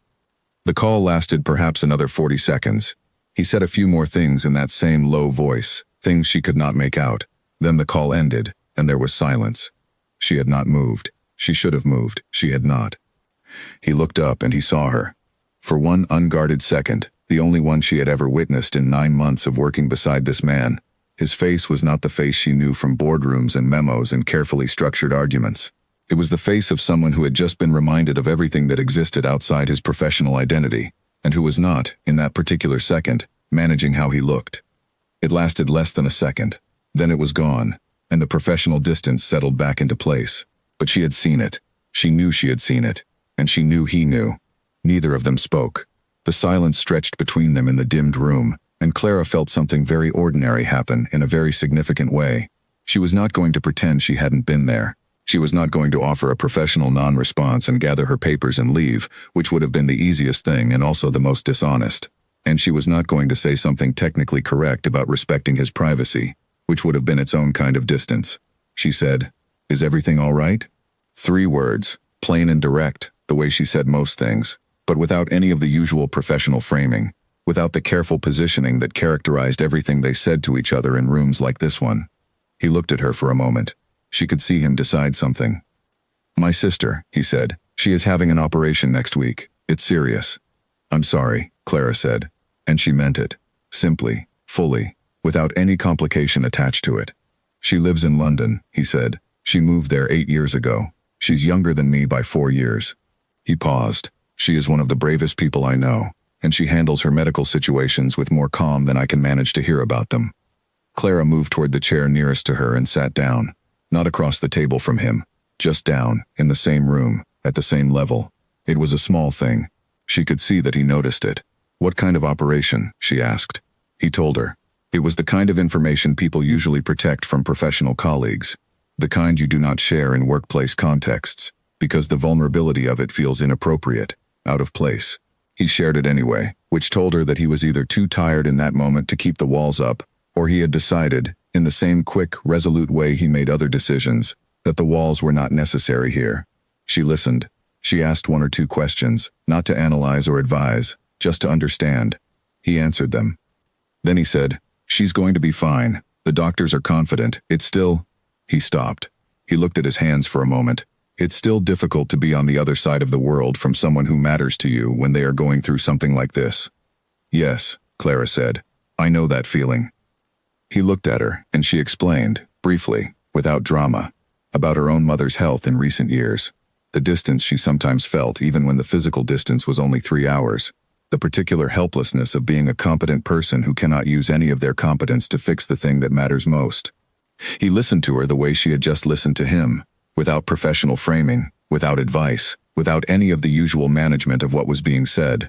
The call lasted perhaps another 40 seconds. He said a few more things in that same low voice, things she could not make out. Then the call ended, and there was silence. She had not moved. She should have moved. She had not. He looked up and he saw her. For one unguarded second, the only one she had ever witnessed in 9 months of working beside this man, his face was not the face she knew from boardrooms and memos and carefully structured arguments. It was the face of someone who had just been reminded of everything that existed outside his professional identity, and who was not, in that particular second, managing how he looked. It lasted less than a second. Then it was gone, and the professional distance settled back into place. But she had seen it. She knew she had seen it, and she knew he knew. Neither of them spoke. The silence stretched between them in the dimmed room, and Clara felt something very ordinary happen in a very significant way. She was not going to pretend she hadn't been there. She was not going to offer a professional non-response and gather her papers and leave, which would have been the easiest thing and also the most dishonest. And she was not going to say something technically correct about respecting his privacy, which would have been its own kind of distance. She said, "Is everything all right?" 3 words, plain and direct, the way she said most things, but without any of the usual professional framing, without the careful positioning that characterized everything they said to each other in rooms like this one. He looked at her for a moment. She could see him decide something. "My sister," he said. "She is having an operation next week. It's serious." "I'm sorry," Clara said. And she meant it. Simply, fully, without any complication attached to it. "She lives in London," he said. "She moved there 8 years ago. She's younger than me by 4 years." He paused. "She is one of the bravest people I know, and she handles her medical situations with more calm than I can manage to hear about them." Clara moved toward the chair nearest to her and sat down. Not across the table from him, just down, in the same room, at the same level. It was a small thing. She could see that he noticed it. "What kind of operation?" she asked. He told her. It was the kind of information people usually protect from professional colleagues, the kind you do not share in workplace contexts, because the vulnerability of it feels inappropriate, out of place. He shared it anyway, which told her that he was either too tired in that moment to keep the walls up, or he had decided, in the same quick, resolute way he made other decisions, that the walls were not necessary here. She listened. She asked one or two questions, not to analyze or advise, just to understand. He answered them. Then he said, "She's going to be fine. The doctors are confident. It's still—" He stopped. He looked at his hands for a moment. It's still difficult to be on the other side of the world from someone who matters to you when they are going through something like this. "Yes," Clara said. "I know that feeling." He looked at her, and she explained, briefly, without drama, about her own mother's health in recent years. The distance she sometimes felt, even when the physical distance was only 3 hours. The particular helplessness of being a competent person who cannot use any of their competence to fix the thing that matters most. He listened to her the way she had just listened to him, without professional framing, without advice, without any of the usual management of what was being said.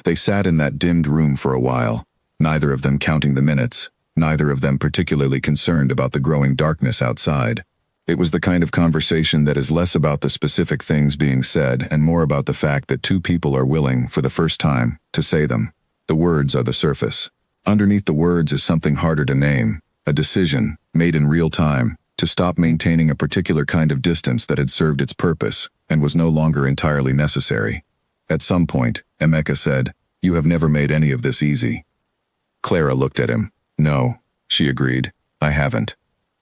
They sat in that dimmed room for a while, neither of them counting the minutes, neither of them particularly concerned about the growing darkness outside. It was the kind of conversation that is less about the specific things being said and more about the fact that two people are willing, for the first time, to say them. The words are the surface. Underneath the words is something harder to name, a decision, made in real time, to stop maintaining a particular kind of distance that had served its purpose and was no longer entirely necessary. At some point, Emeka said, "You have never made any of this easy." Clara looked at him. "No," she agreed, "I haven't.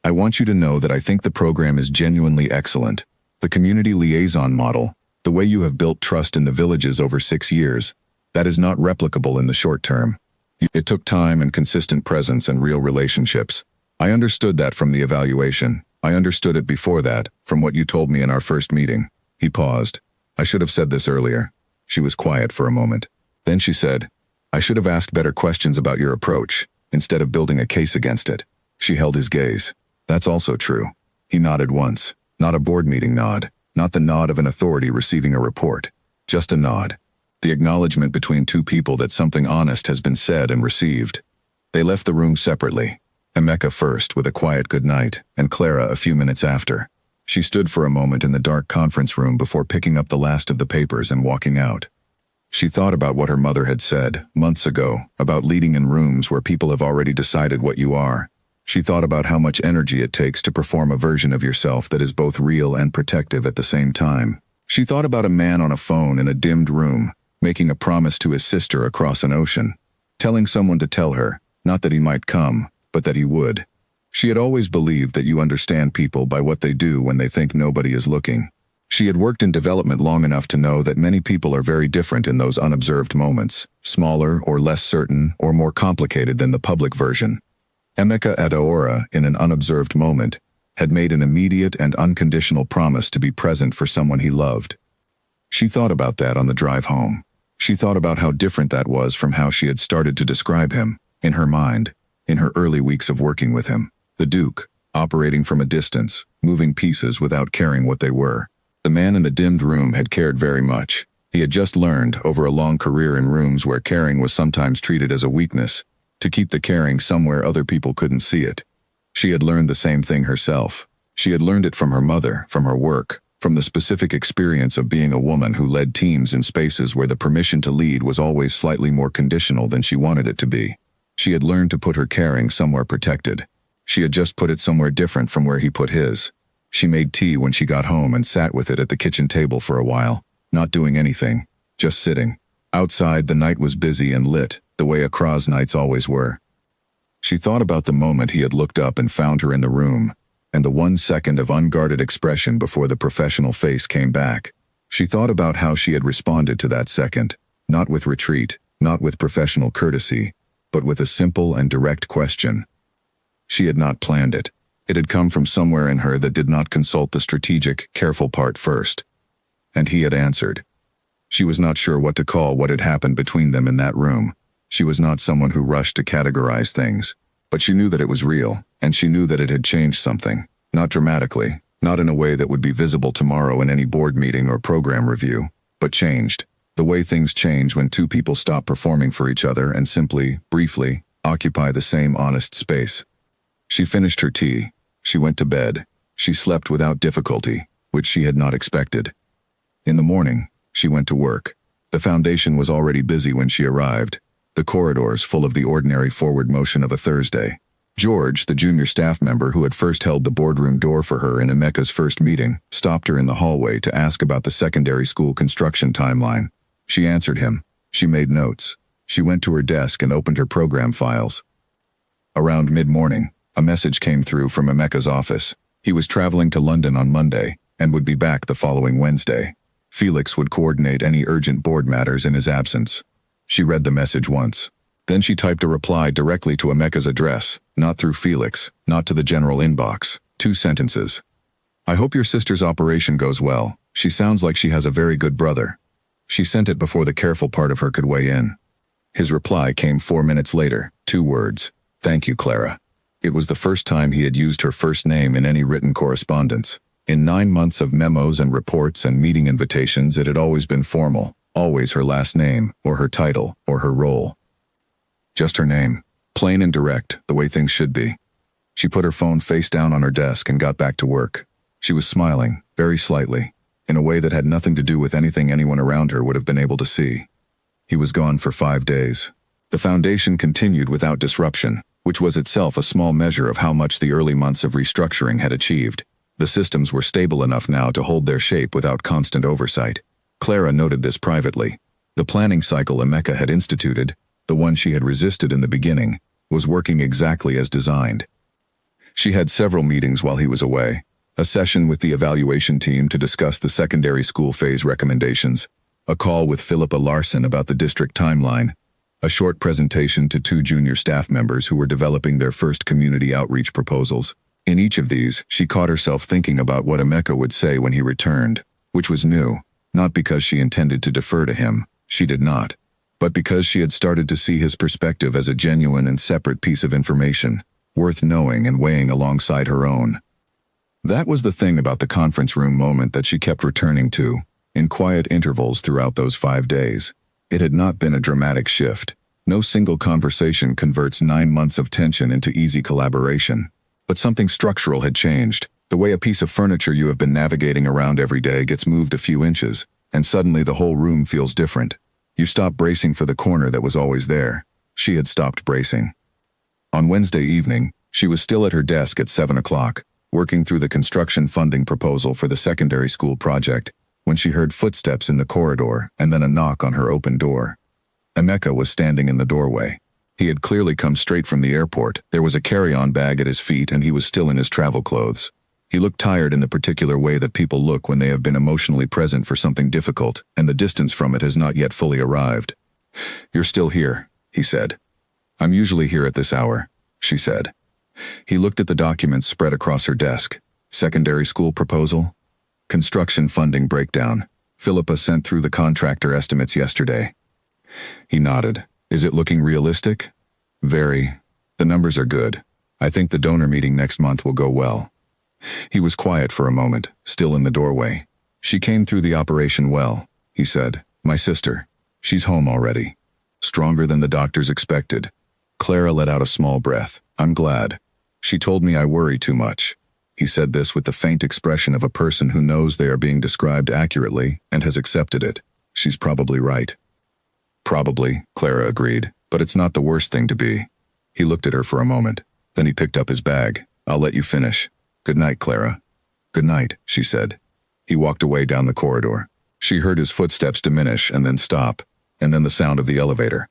I want you to know that I think the program is genuinely excellent. The community liaison model, the way you have built trust in the villages over 6 years, that is not replicable in the short term. It took time and consistent presence and real relationships. I understood that from the evaluation. I understood it before that, from what you told me in our first meeting." He paused. "I should have said this earlier." She was quiet for a moment. Then she said, "I should have asked better questions about your approach, instead of building a case against it." She held his gaze. "That's also true." He nodded once. Not a board meeting nod. Not the nod of an authority receiving a report. Just a nod. The acknowledgement between two people that something honest has been said and received. They left the room separately. Emeka first with a quiet good night, and Clara a few minutes after. She stood for a moment in the dark conference room before picking up the last of the papers and walking out. She thought about what her mother had said, months ago, about leading in rooms where people have already decided what you are. She thought about how much energy it takes to perform a version of yourself that is both real and protective at the same time. She thought about a man on a phone in a dimmed room, making a promise to his sister across an ocean, telling someone to tell her, not that he might come, but that he would. She had always believed that you understand people by what they do when they think nobody is looking. She had worked in development long enough to know that many people are very different in those unobserved moments, smaller or less certain or more complicated than the public version. Emeka Adaora, in an unobserved moment, had made an immediate and unconditional promise to be present for someone he loved. She thought about that on the drive home. She thought about how different that was from how she had started to describe him, in her mind, in her early weeks of working with him. The Duke, operating from a distance, moving pieces without caring what they were. The man in the dimmed room had cared very much. He had just learned, over a long career in rooms where caring was sometimes treated as a weakness, to keep the caring somewhere other people couldn't see it. She had learned the same thing herself. She had learned it from her mother, from her work, from the specific experience of being a woman who led teams in spaces where the permission to lead was always slightly more conditional than she wanted it to be. She had learned to put her caring somewhere protected. She had just put it somewhere different from where he put his. She made tea when she got home and sat with it at the kitchen table for a while, not doing anything, just sitting. Outside, the night was busy and lit, the way Accra's nights always were. She thought about the moment he had looked up and found her in the room, and the 1 second of unguarded expression before the professional face came back. She thought about how she had responded to that second, not with retreat, not with professional courtesy, but with a simple and direct question. She had not planned it. It had come from somewhere in her that did not consult the strategic, careful part first. And he had answered. She was not sure what to call what had happened between them in that room. She was not someone who rushed to categorize things, but she knew that it was real, and she knew that it had changed something, not dramatically, not in a way that would be visible tomorrow in any board meeting or program review, but changed, the way things change when two people stop performing for each other and simply, briefly, occupy the same honest space. She finished her tea. She went to bed. She slept without difficulty, which she had not expected. In the morning, she went to work. The foundation was already busy when she arrived, the corridors full of the ordinary forward motion of a Thursday. George, the junior staff member who had first held the boardroom door for her in Emeka's first meeting, stopped her in the hallway to ask about the secondary school construction timeline. She answered him. She made notes. She went to her desk and opened her program files. Around mid-morning, a message came through from Emeka's office. He was traveling to London on Monday and would be back the following Wednesday. Felix would coordinate any urgent board matters in his absence. She read the message once. Then she typed a reply directly to Emeka's address, not through Felix, not to the general inbox. 2 sentences. I hope your sister's operation goes well. She sounds like she has a very good brother. She sent it before the careful part of her could weigh in. His reply came 4 minutes later, 2 words. Thank you, Clara. It was the first time he had used her first name in any written correspondence. In 9 months of memos and reports and meeting invitations, it had always been formal, always her last name, or her title, or her role. Just her name, plain and direct, the way things should be. She put her phone face down on her desk and got back to work. She was smiling, very slightly, in a way that had nothing to do with anything anyone around her would have been able to see. He was gone for 5 days. The foundation continued without disruption, which was itself a small measure of how much the early months of restructuring had achieved. The systems were stable enough now to hold their shape without constant oversight. Clara noted this privately. The planning cycle Emeka had instituted, the one she had resisted in the beginning, was working exactly as designed. She had several meetings while he was away, a session with the evaluation team to discuss the secondary school phase recommendations, a call with Philippa Larson about the district timeline, a short presentation to 2 junior staff members who were developing their first community outreach proposals. In each of these, she caught herself thinking about what Emeka would say when he returned, which was new, not because she intended to defer to him, she did not, but because she had started to see his perspective as a genuine and separate piece of information, worth knowing and weighing alongside her own. That was the thing about the conference room moment that she kept returning to, in quiet intervals throughout those 5 days. It had not been a dramatic shift. No single conversation converts 9 months of tension into easy collaboration. But something structural had changed. The way a piece of furniture you have been navigating around every day gets moved a few inches, and suddenly the whole room feels different. You stop bracing for the corner that was always there. She had stopped bracing. On Wednesday evening, she was still at her desk at 7 o'clock, working through the construction funding proposal for the secondary school project, when she heard footsteps in the corridor and then a knock on her open door. Emeka was standing in the doorway. He had clearly come straight from the airport. There was a carry-on bag at his feet and he was still in his travel clothes. He looked tired in the particular way that people look when they have been emotionally present for something difficult and the distance from it has not yet fully arrived. You're still here, he said. I'm usually here at this hour, she said. He looked at the documents spread across her desk. Secondary school proposal? Construction funding breakdown. Philippa sent through the contractor estimates yesterday. He nodded. Is it looking realistic? Very. The numbers are good. I think the donor meeting next month will go well. He was quiet for a moment, still in the doorway. She came through the operation well, he said. My sister. She's home already. Stronger than the doctors expected. Clara let out a small breath. I'm glad. She told me I worry too much. He said this with the faint expression of a person who knows they are being described accurately and has accepted it. She's probably right. Probably, Clara agreed, but it's not the worst thing to be. He looked at her for a moment. Then he picked up his bag. I'll let you finish. Good night, Clara. Good night, she said. He walked away down the corridor. She heard his footsteps diminish and then stop, and then the sound of the elevator.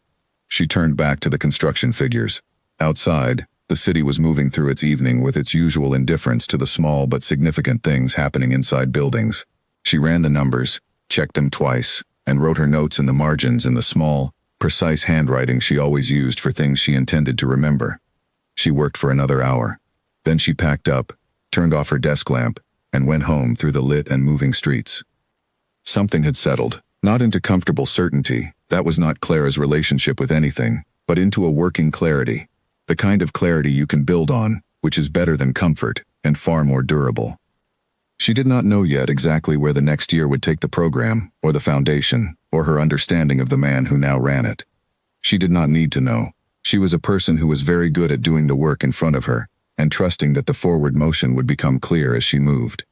She turned back to the construction figures. Outside, the city was moving through its evening with its usual indifference to the small but significant things happening inside buildings. She ran the numbers, checked them twice, and wrote her notes in the margins in the small, precise handwriting she always used for things she intended to remember. She worked for another hour. Then she packed up, turned off her desk lamp, and went home through the lit and moving streets. Something had settled, not into comfortable certainty, that was not Clara's relationship with anything, but into a working clarity, the kind of clarity you can build on, which is better than comfort, and far more durable. She did not know yet exactly where the next year would take the program, or the foundation, or her understanding of the man who now ran it. She did not need to know. She was a person who was very good at doing the work in front of her, and trusting that the forward motion would become clear as she moved.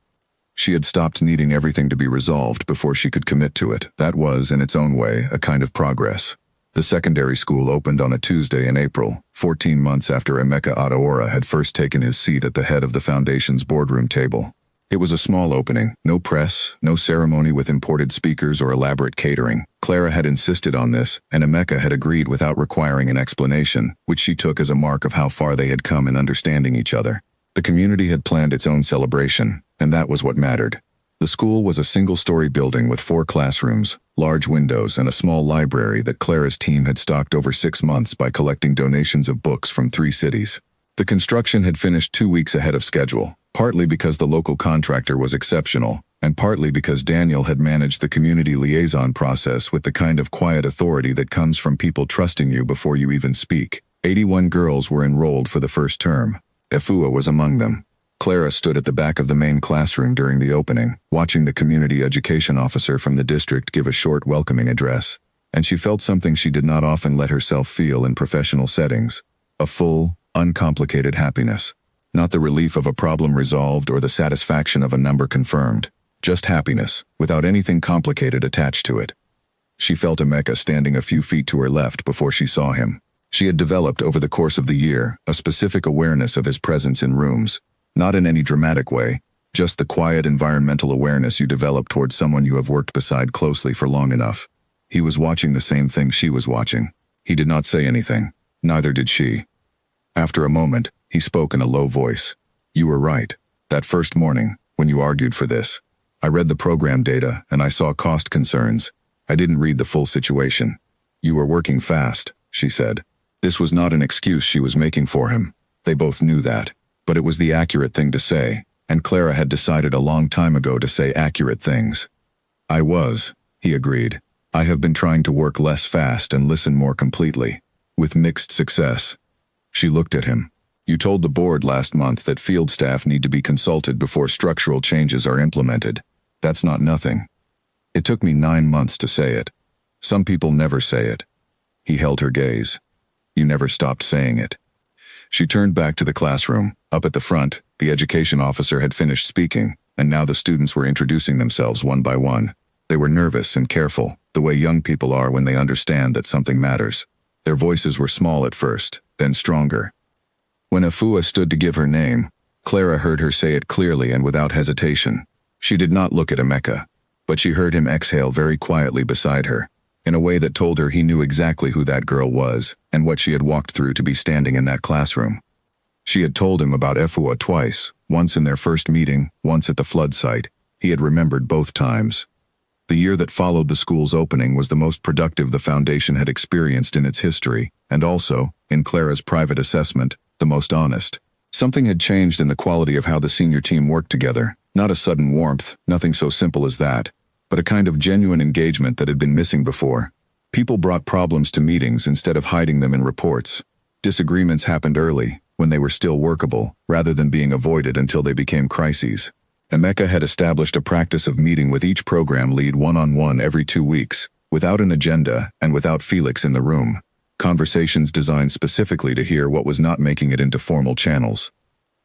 She had stopped needing everything to be resolved before she could commit to it. That was, in its own way, a kind of progress. The secondary school opened on a Tuesday in April, 14 months after Emeka Adaora had first taken his seat at the head of the foundation's boardroom table. It was a small opening, no press, no ceremony with imported speakers or elaborate catering. Clara had insisted on this, and Emeka had agreed without requiring an explanation, which she took as a mark of how far they had come in understanding each other. The community had planned its own celebration, and that was what mattered. The school was a single-story building with 4 classrooms, large windows, and a small library that Clara's team had stocked over 6 months by collecting donations of books from 3 cities. The construction had finished 2 weeks ahead of schedule, partly because the local contractor was exceptional, and partly because Daniel had managed the community liaison process with the kind of quiet authority that comes from people trusting you before you even speak. 81 girls were enrolled for the first term. Efua was among them. Clara stood at the back of the main classroom during the opening, watching the community education officer from the district give a short welcoming address, and she felt something she did not often let herself feel in professional settings: a full, uncomplicated happiness. Not the relief of a problem resolved or the satisfaction of a number confirmed, just happiness, without anything complicated attached to it. She felt Emeka standing a few feet to her left before she saw him. She had developed over the course of the year a specific awareness of his presence in rooms. Not in any dramatic way, just the quiet environmental awareness you develop towards someone you have worked beside closely for long enough. He was watching the same thing she was watching. He did not say anything. Neither did she. After a moment, he spoke in a low voice. "You were right. That first morning, when you argued for this. I read the program data, and I saw cost concerns. I didn't read the full situation. You were working fast," she said. This was not an excuse she was making for him. They both knew that. But it was the accurate thing to say, and Clara had decided a long time ago to say accurate things. "I was," he agreed. "I have been trying to work less fast and listen more completely, with mixed success." She looked at him. "You told the board last month that field staff need to be consulted before structural changes are implemented. That's not nothing. It took me 9 months to say it. Some people never say it." He held her gaze. "You never stopped saying it." She turned back to the classroom. Up at the front, the education officer had finished speaking, and now the students were introducing themselves one by one. They were nervous and careful, the way young people are when they understand that something matters. Their voices were small at first, then stronger. When Efua stood to give her name, Clara heard her say it clearly and without hesitation. She did not look at Emeka, but she heard him exhale very quietly beside her, in a way that told her he knew exactly who that girl was and what she had walked through to be standing in that classroom. She had told him about Efua twice, once in their first meeting, once at the flood site. He had remembered both times. The year that followed the school's opening was the most productive the foundation had experienced in its history, and also, in Clara's private assessment, the most honest. Something had changed in the quality of how the senior team worked together, not a sudden warmth, nothing so simple as that, but a kind of genuine engagement that had been missing before. People brought problems to meetings instead of hiding them in reports. Disagreements happened early, when they were still workable, rather than being avoided until they became crises. Emeka had established a practice of meeting with each program lead one-on-one every 2 weeks, without an agenda and without Felix in the room. Conversations designed specifically to hear what was not making it into formal channels.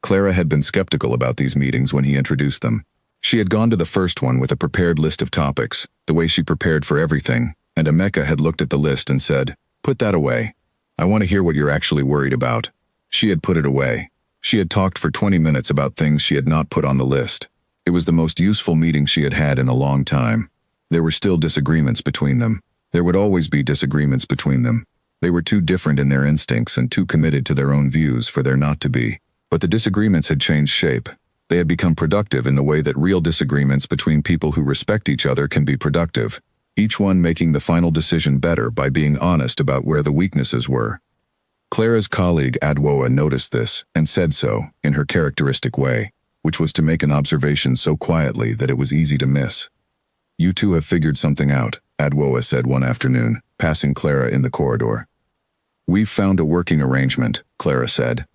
Clara had been skeptical about these meetings when he introduced them. She had gone to the first one with a prepared list of topics, the way she prepared for everything, and Emeka had looked at the list and said, "Put that away. I want to hear what you're actually worried about." She had put it away. She had talked for 20 minutes about things she had not put on the list. It was the most useful meeting she had had in a long time. There were still disagreements between them. There would always be disagreements between them. They were too different in their instincts and too committed to their own views for there not to be. But the disagreements had changed shape. They had become productive in the way that real disagreements between people who respect each other can be productive, each one making the final decision better by being honest about where the weaknesses were. Clara's colleague Adwoa noticed this and said so, in her characteristic way, which was to make an observation so quietly that it was easy to miss. "You two have figured something out," Adwoa said one afternoon, passing Clara in the corridor. "We've found a working arrangement," Clara said.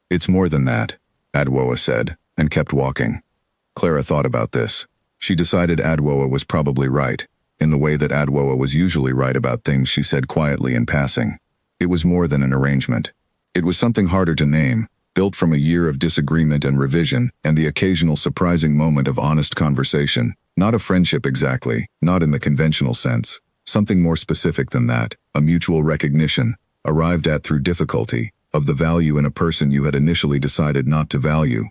"It's more than that," Adwoa said, and kept walking. Clara thought about this. She decided Adwoa was probably right, in the way that Adwoa was usually right about things she said quietly in passing. It was more than an arrangement. It was something harder to name, built from a year of disagreement and revision, and the occasional surprising moment of honest conversation. Not a friendship exactly, not in the conventional sense. Something more specific than that, a mutual recognition, arrived at through difficulty, of the value in a person you had initially decided not to value.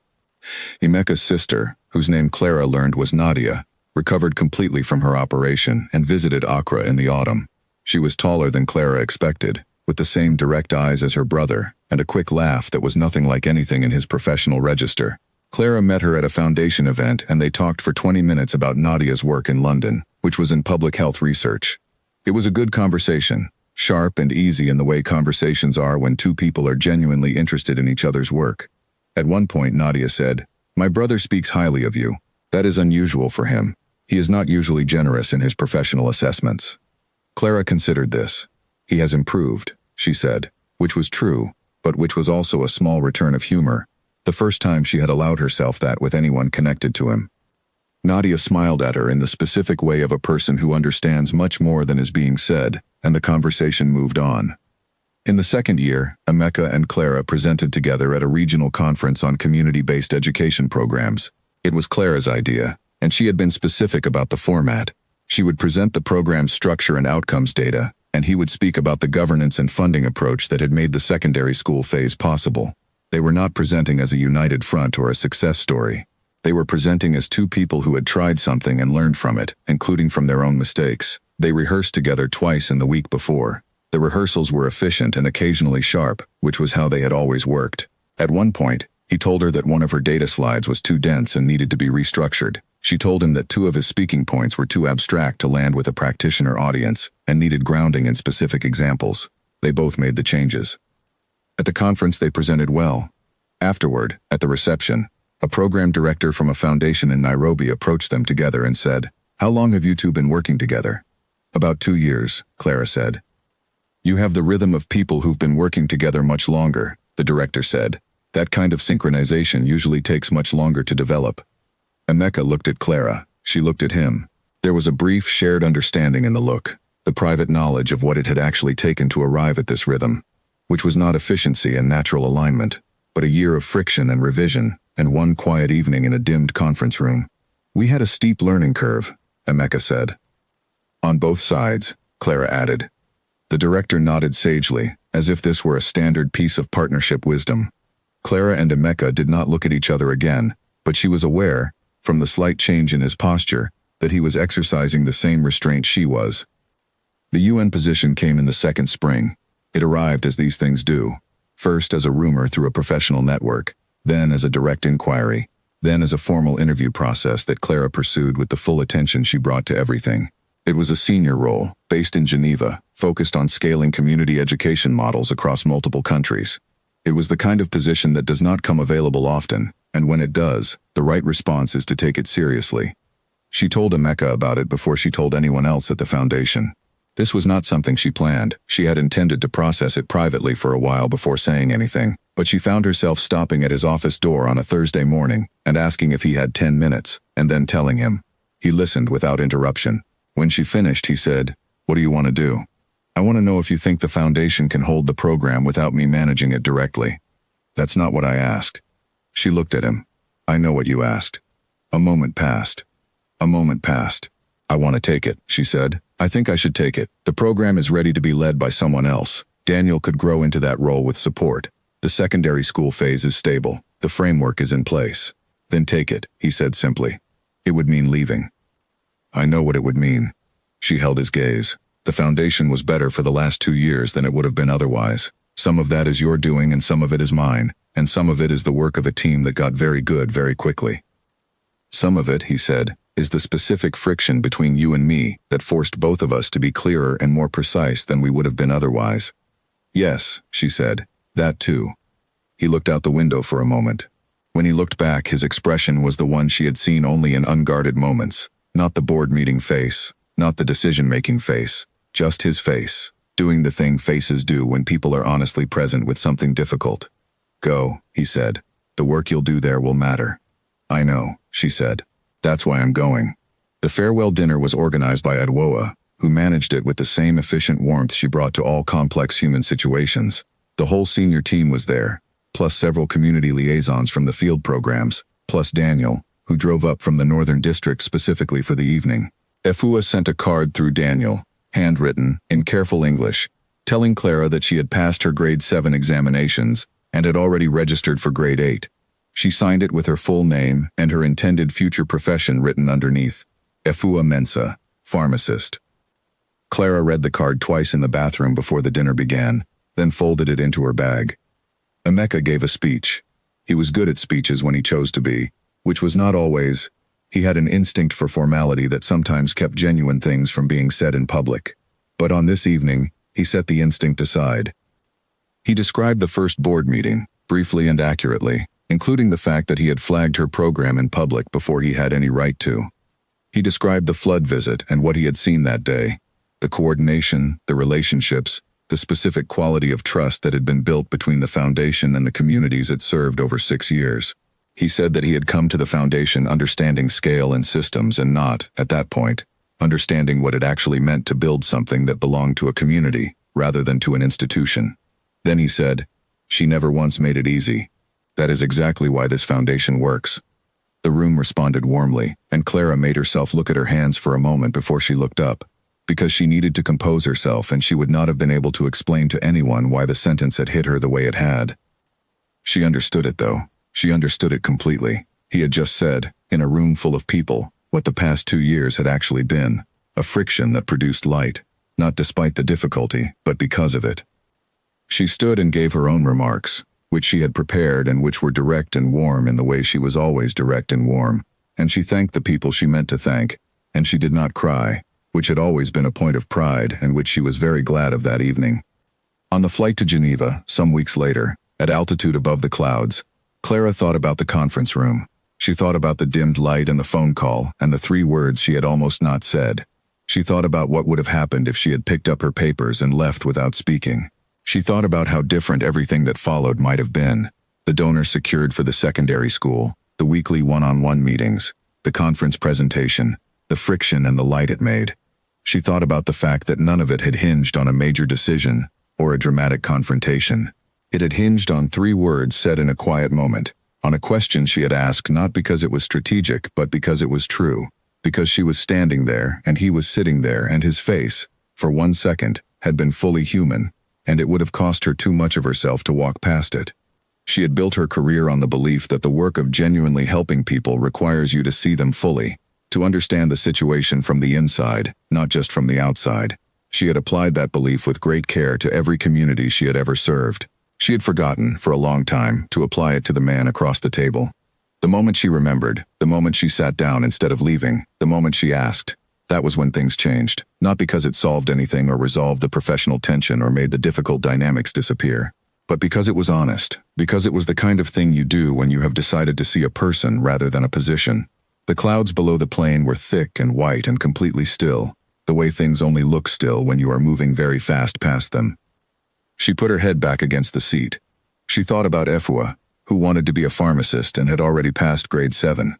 Emeka's sister, whose name Clara learned was Nadia, recovered completely from her operation and visited Accra in the autumn. She was taller than Clara expected, with the same direct eyes as her brother, and a quick laugh that was nothing like anything in his professional register. Clara met her at a foundation event and they talked for 20 minutes about Nadia's work in London, which was in public health research. It was a good conversation, sharp and easy in the way conversations are when two people are genuinely interested in each other's work. At one point Nadia said, "My brother speaks highly of you. That is unusual for him. He is not usually generous in his professional assessments." Clara considered this. "He has improved," she said, which was true, but which was also a small return of humor. The first time she had allowed herself that with anyone connected to him. Nadia smiled at her in the specific way of a person who understands much more than is being said, and the conversation moved on. In the second year, Emeka and Clara presented together at a regional conference on community-based education programs. It was Clara's idea, and she had been specific about the format. She would present the program's structure and outcomes data, and he would speak about the governance and funding approach that had made the secondary school phase possible. They were not presenting as a united front or a success story. They were presenting as two people who had tried something and learned from it, including from their own mistakes. They rehearsed together twice in the week before. The rehearsals were efficient and occasionally sharp, which was how they had always worked. At one point, he told her that one of her data slides was too dense and needed to be restructured. She told him that two of his speaking points were too abstract to land with a practitioner audience and needed grounding in specific examples. They both made the changes. At the conference they presented well. Afterward, at the reception, a program director from a foundation in Nairobi approached them together and said, "How long have you two been working together?" "About 2 years," Clara said. "You have the rhythm of people who've been working together much longer," the director said. "That kind of synchronization usually takes much longer to develop." Emeka looked at Clara. She looked at him. There was a brief shared understanding in the look, the private knowledge of what it had actually taken to arrive at this rhythm, which was not efficiency and natural alignment, but a year of friction and revision, and one quiet evening in a dimmed conference room. "We had a steep learning curve," Emeka said. "On both sides," Clara added. The director nodded sagely, as if this were a standard piece of partnership wisdom. Clara and Emeka did not look at each other again, but she was aware, from the slight change in his posture, that he was exercising the same restraint she was. The UN position came in the second spring. It arrived as these things do. First as a rumor through a professional network, then as a direct inquiry, then as a formal interview process that Clara pursued with the full attention she brought to everything. It was a senior role, based in Geneva, focused on scaling community education models across multiple countries. It was the kind of position that does not come available often, and when it does, the right response is to take it seriously. She told Emeka about it before she told anyone else at the foundation. This was not something she planned. She had intended to process it privately for a while before saying anything, but she found herself stopping at his office door on a Thursday morning and asking if he had 10 minutes, and then telling him. He listened without interruption. When she finished, he said, "What do you want to do?" "I want to know if you think the foundation can hold the program without me managing it directly." "That's not what I asked." She looked at him. "I know what you asked." A moment passed. A moment passed. "I want to take it," she said. "I think I should take it. The program is ready to be led by someone else. Daniel could grow into that role with support. The secondary school phase is stable. The framework is in place." "Then take it," he said simply. "It would mean leaving." "I know what it would mean." She held his gaze. "The foundation was better for the last 2 years than it would have been otherwise. Some of that is your doing and some of it is mine, and some of it is the work of a team that got very good very quickly." "Some of it," he said, "is the specific friction between you and me that forced both of us to be clearer and more precise than we would have been otherwise." "Yes," she said, "that too." He looked out the window for a moment. When he looked back, his expression was the one she had seen only in unguarded moments, not the board meeting face, not the decision-making face, just his face, doing the thing faces do when people are honestly present with something difficult. "Go," he said. "The work you'll do there will matter." "I know," she said. "That's why I'm going." The farewell dinner was organized by Adwoa, who managed it with the same efficient warmth she brought to all complex human situations. The whole senior team was there. plus several community liaisons from the field programs, plus Daniel, who drove up from the Northern District specifically for the evening. Efua sent a card through Daniel, handwritten, in careful English, telling Clara that she had passed her grade 7 examinations and had already registered for grade 8. She signed it with her full name and her intended future profession written underneath. Efua Mensa, pharmacist. Clara read the card twice in the bathroom before the dinner began, then folded it into her bag. Emeka gave a speech. He was good at speeches when he chose to be, which was not always. He had an instinct for formality that sometimes kept genuine things from being said in public. But on this evening, he set the instinct aside. He described the first board meeting, briefly and accurately, including the fact that he had flagged her program in public before he had any right to. He described the flood visit and what he had seen that day, the coordination, the relationships, the specific quality of trust that had been built between the foundation and the communities it served over 6 years. He said that he had come to the foundation understanding scale and systems and not, at that point, understanding what it actually meant to build something that belonged to a community rather than to an institution. Then he said, "She never once made it easy. That is exactly why this foundation works." The room responded warmly, and Clara made herself look at her hands for a moment before she looked up, because she needed to compose herself and she would not have been able to explain to anyone why the sentence had hit her the way it had. She understood it though. She understood it completely. He had just said, in a room full of people, what the past 2 years had actually been, a friction that produced light, not despite the difficulty, but because of it. She stood and gave her own remarks, which she had prepared and which were direct and warm in the way she was always direct and warm, and she thanked the people she meant to thank, and she did not cry, which had always been a point of pride and which she was very glad of that evening. On the flight to Geneva, some weeks later, at altitude above the clouds, Clara thought about the conference room. She thought about the dimmed light and the phone call and the 3 words she had almost not said. She thought about what would have happened if she had picked up her papers and left without speaking. She thought about how different everything that followed might have been. The donors secured for the secondary school, the weekly one-on-one meetings, the conference presentation, the friction and the light it made. She thought about the fact that none of it had hinged on a major decision or a dramatic confrontation. It had hinged on 3 words said in a quiet moment, on a question she had asked not because it was strategic but because it was true, because she was standing there and he was sitting there and his face, for 1 second, had been fully human, and it would have cost her too much of herself to walk past it. She had built her career on the belief that the work of genuinely helping people requires you to see them fully, to understand the situation from the inside, not just from the outside. She had applied that belief with great care to every community she had ever served. She had forgotten, for a long time, to apply it to the man across the table. The moment she remembered, the moment she sat down instead of leaving, the moment she asked, that was when things changed, not because it solved anything or resolved the professional tension or made the difficult dynamics disappear, but because it was honest, because it was the kind of thing you do when you have decided to see a person rather than a position. The clouds below the plane were thick and white and completely still, the way things only look still when you are moving very fast past them. She put her head back against the seat. She thought about Efua, who wanted to be a pharmacist and had already passed grade 7.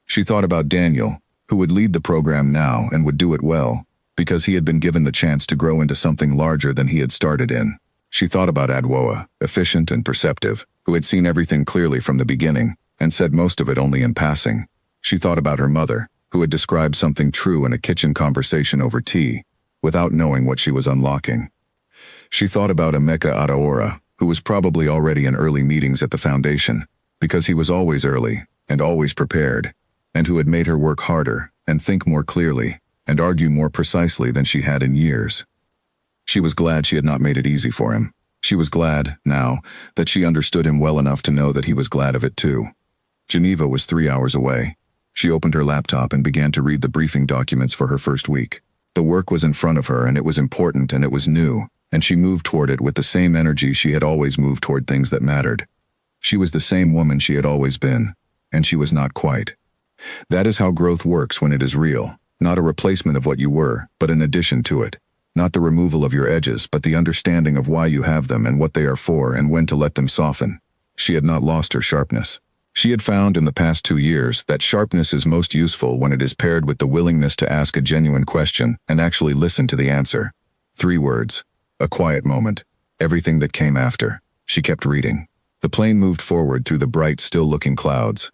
She thought about Daniel, who would lead the program now and would do it well, because he had been given the chance to grow into something larger than he had started in. She thought about Adwoa, efficient and perceptive, who had seen everything clearly from the beginning, and said most of it only in passing. She thought about her mother, who had described something true in a kitchen conversation over tea, without knowing what she was unlocking. She thought about Emeka Adaora, who was probably already in early meetings at the foundation, because he was always early and always prepared, and who had made her work harder and think more clearly and argue more precisely than she had in years. She was glad she had not made it easy for him. She was glad, now, that she understood him well enough to know that he was glad of it too. Geneva was 3 hours away. She opened her laptop and began to read the briefing documents for her first week. The work was in front of her and it was important and it was new, and she moved toward it with the same energy she had always moved toward things that mattered. She was the same woman she had always been, and she was not quite. That is how growth works when it is real, not a replacement of what you were, but an addition to it. Not the removal of your edges, but the understanding of why you have them and what they are for and when to let them soften. She had not lost her sharpness. She had found in the past 2 years that sharpness is most useful when it is paired with the willingness to ask a genuine question and actually listen to the answer. 3 words. A quiet moment. Everything that came after. She kept reading. The plane moved forward through the bright, still-looking clouds.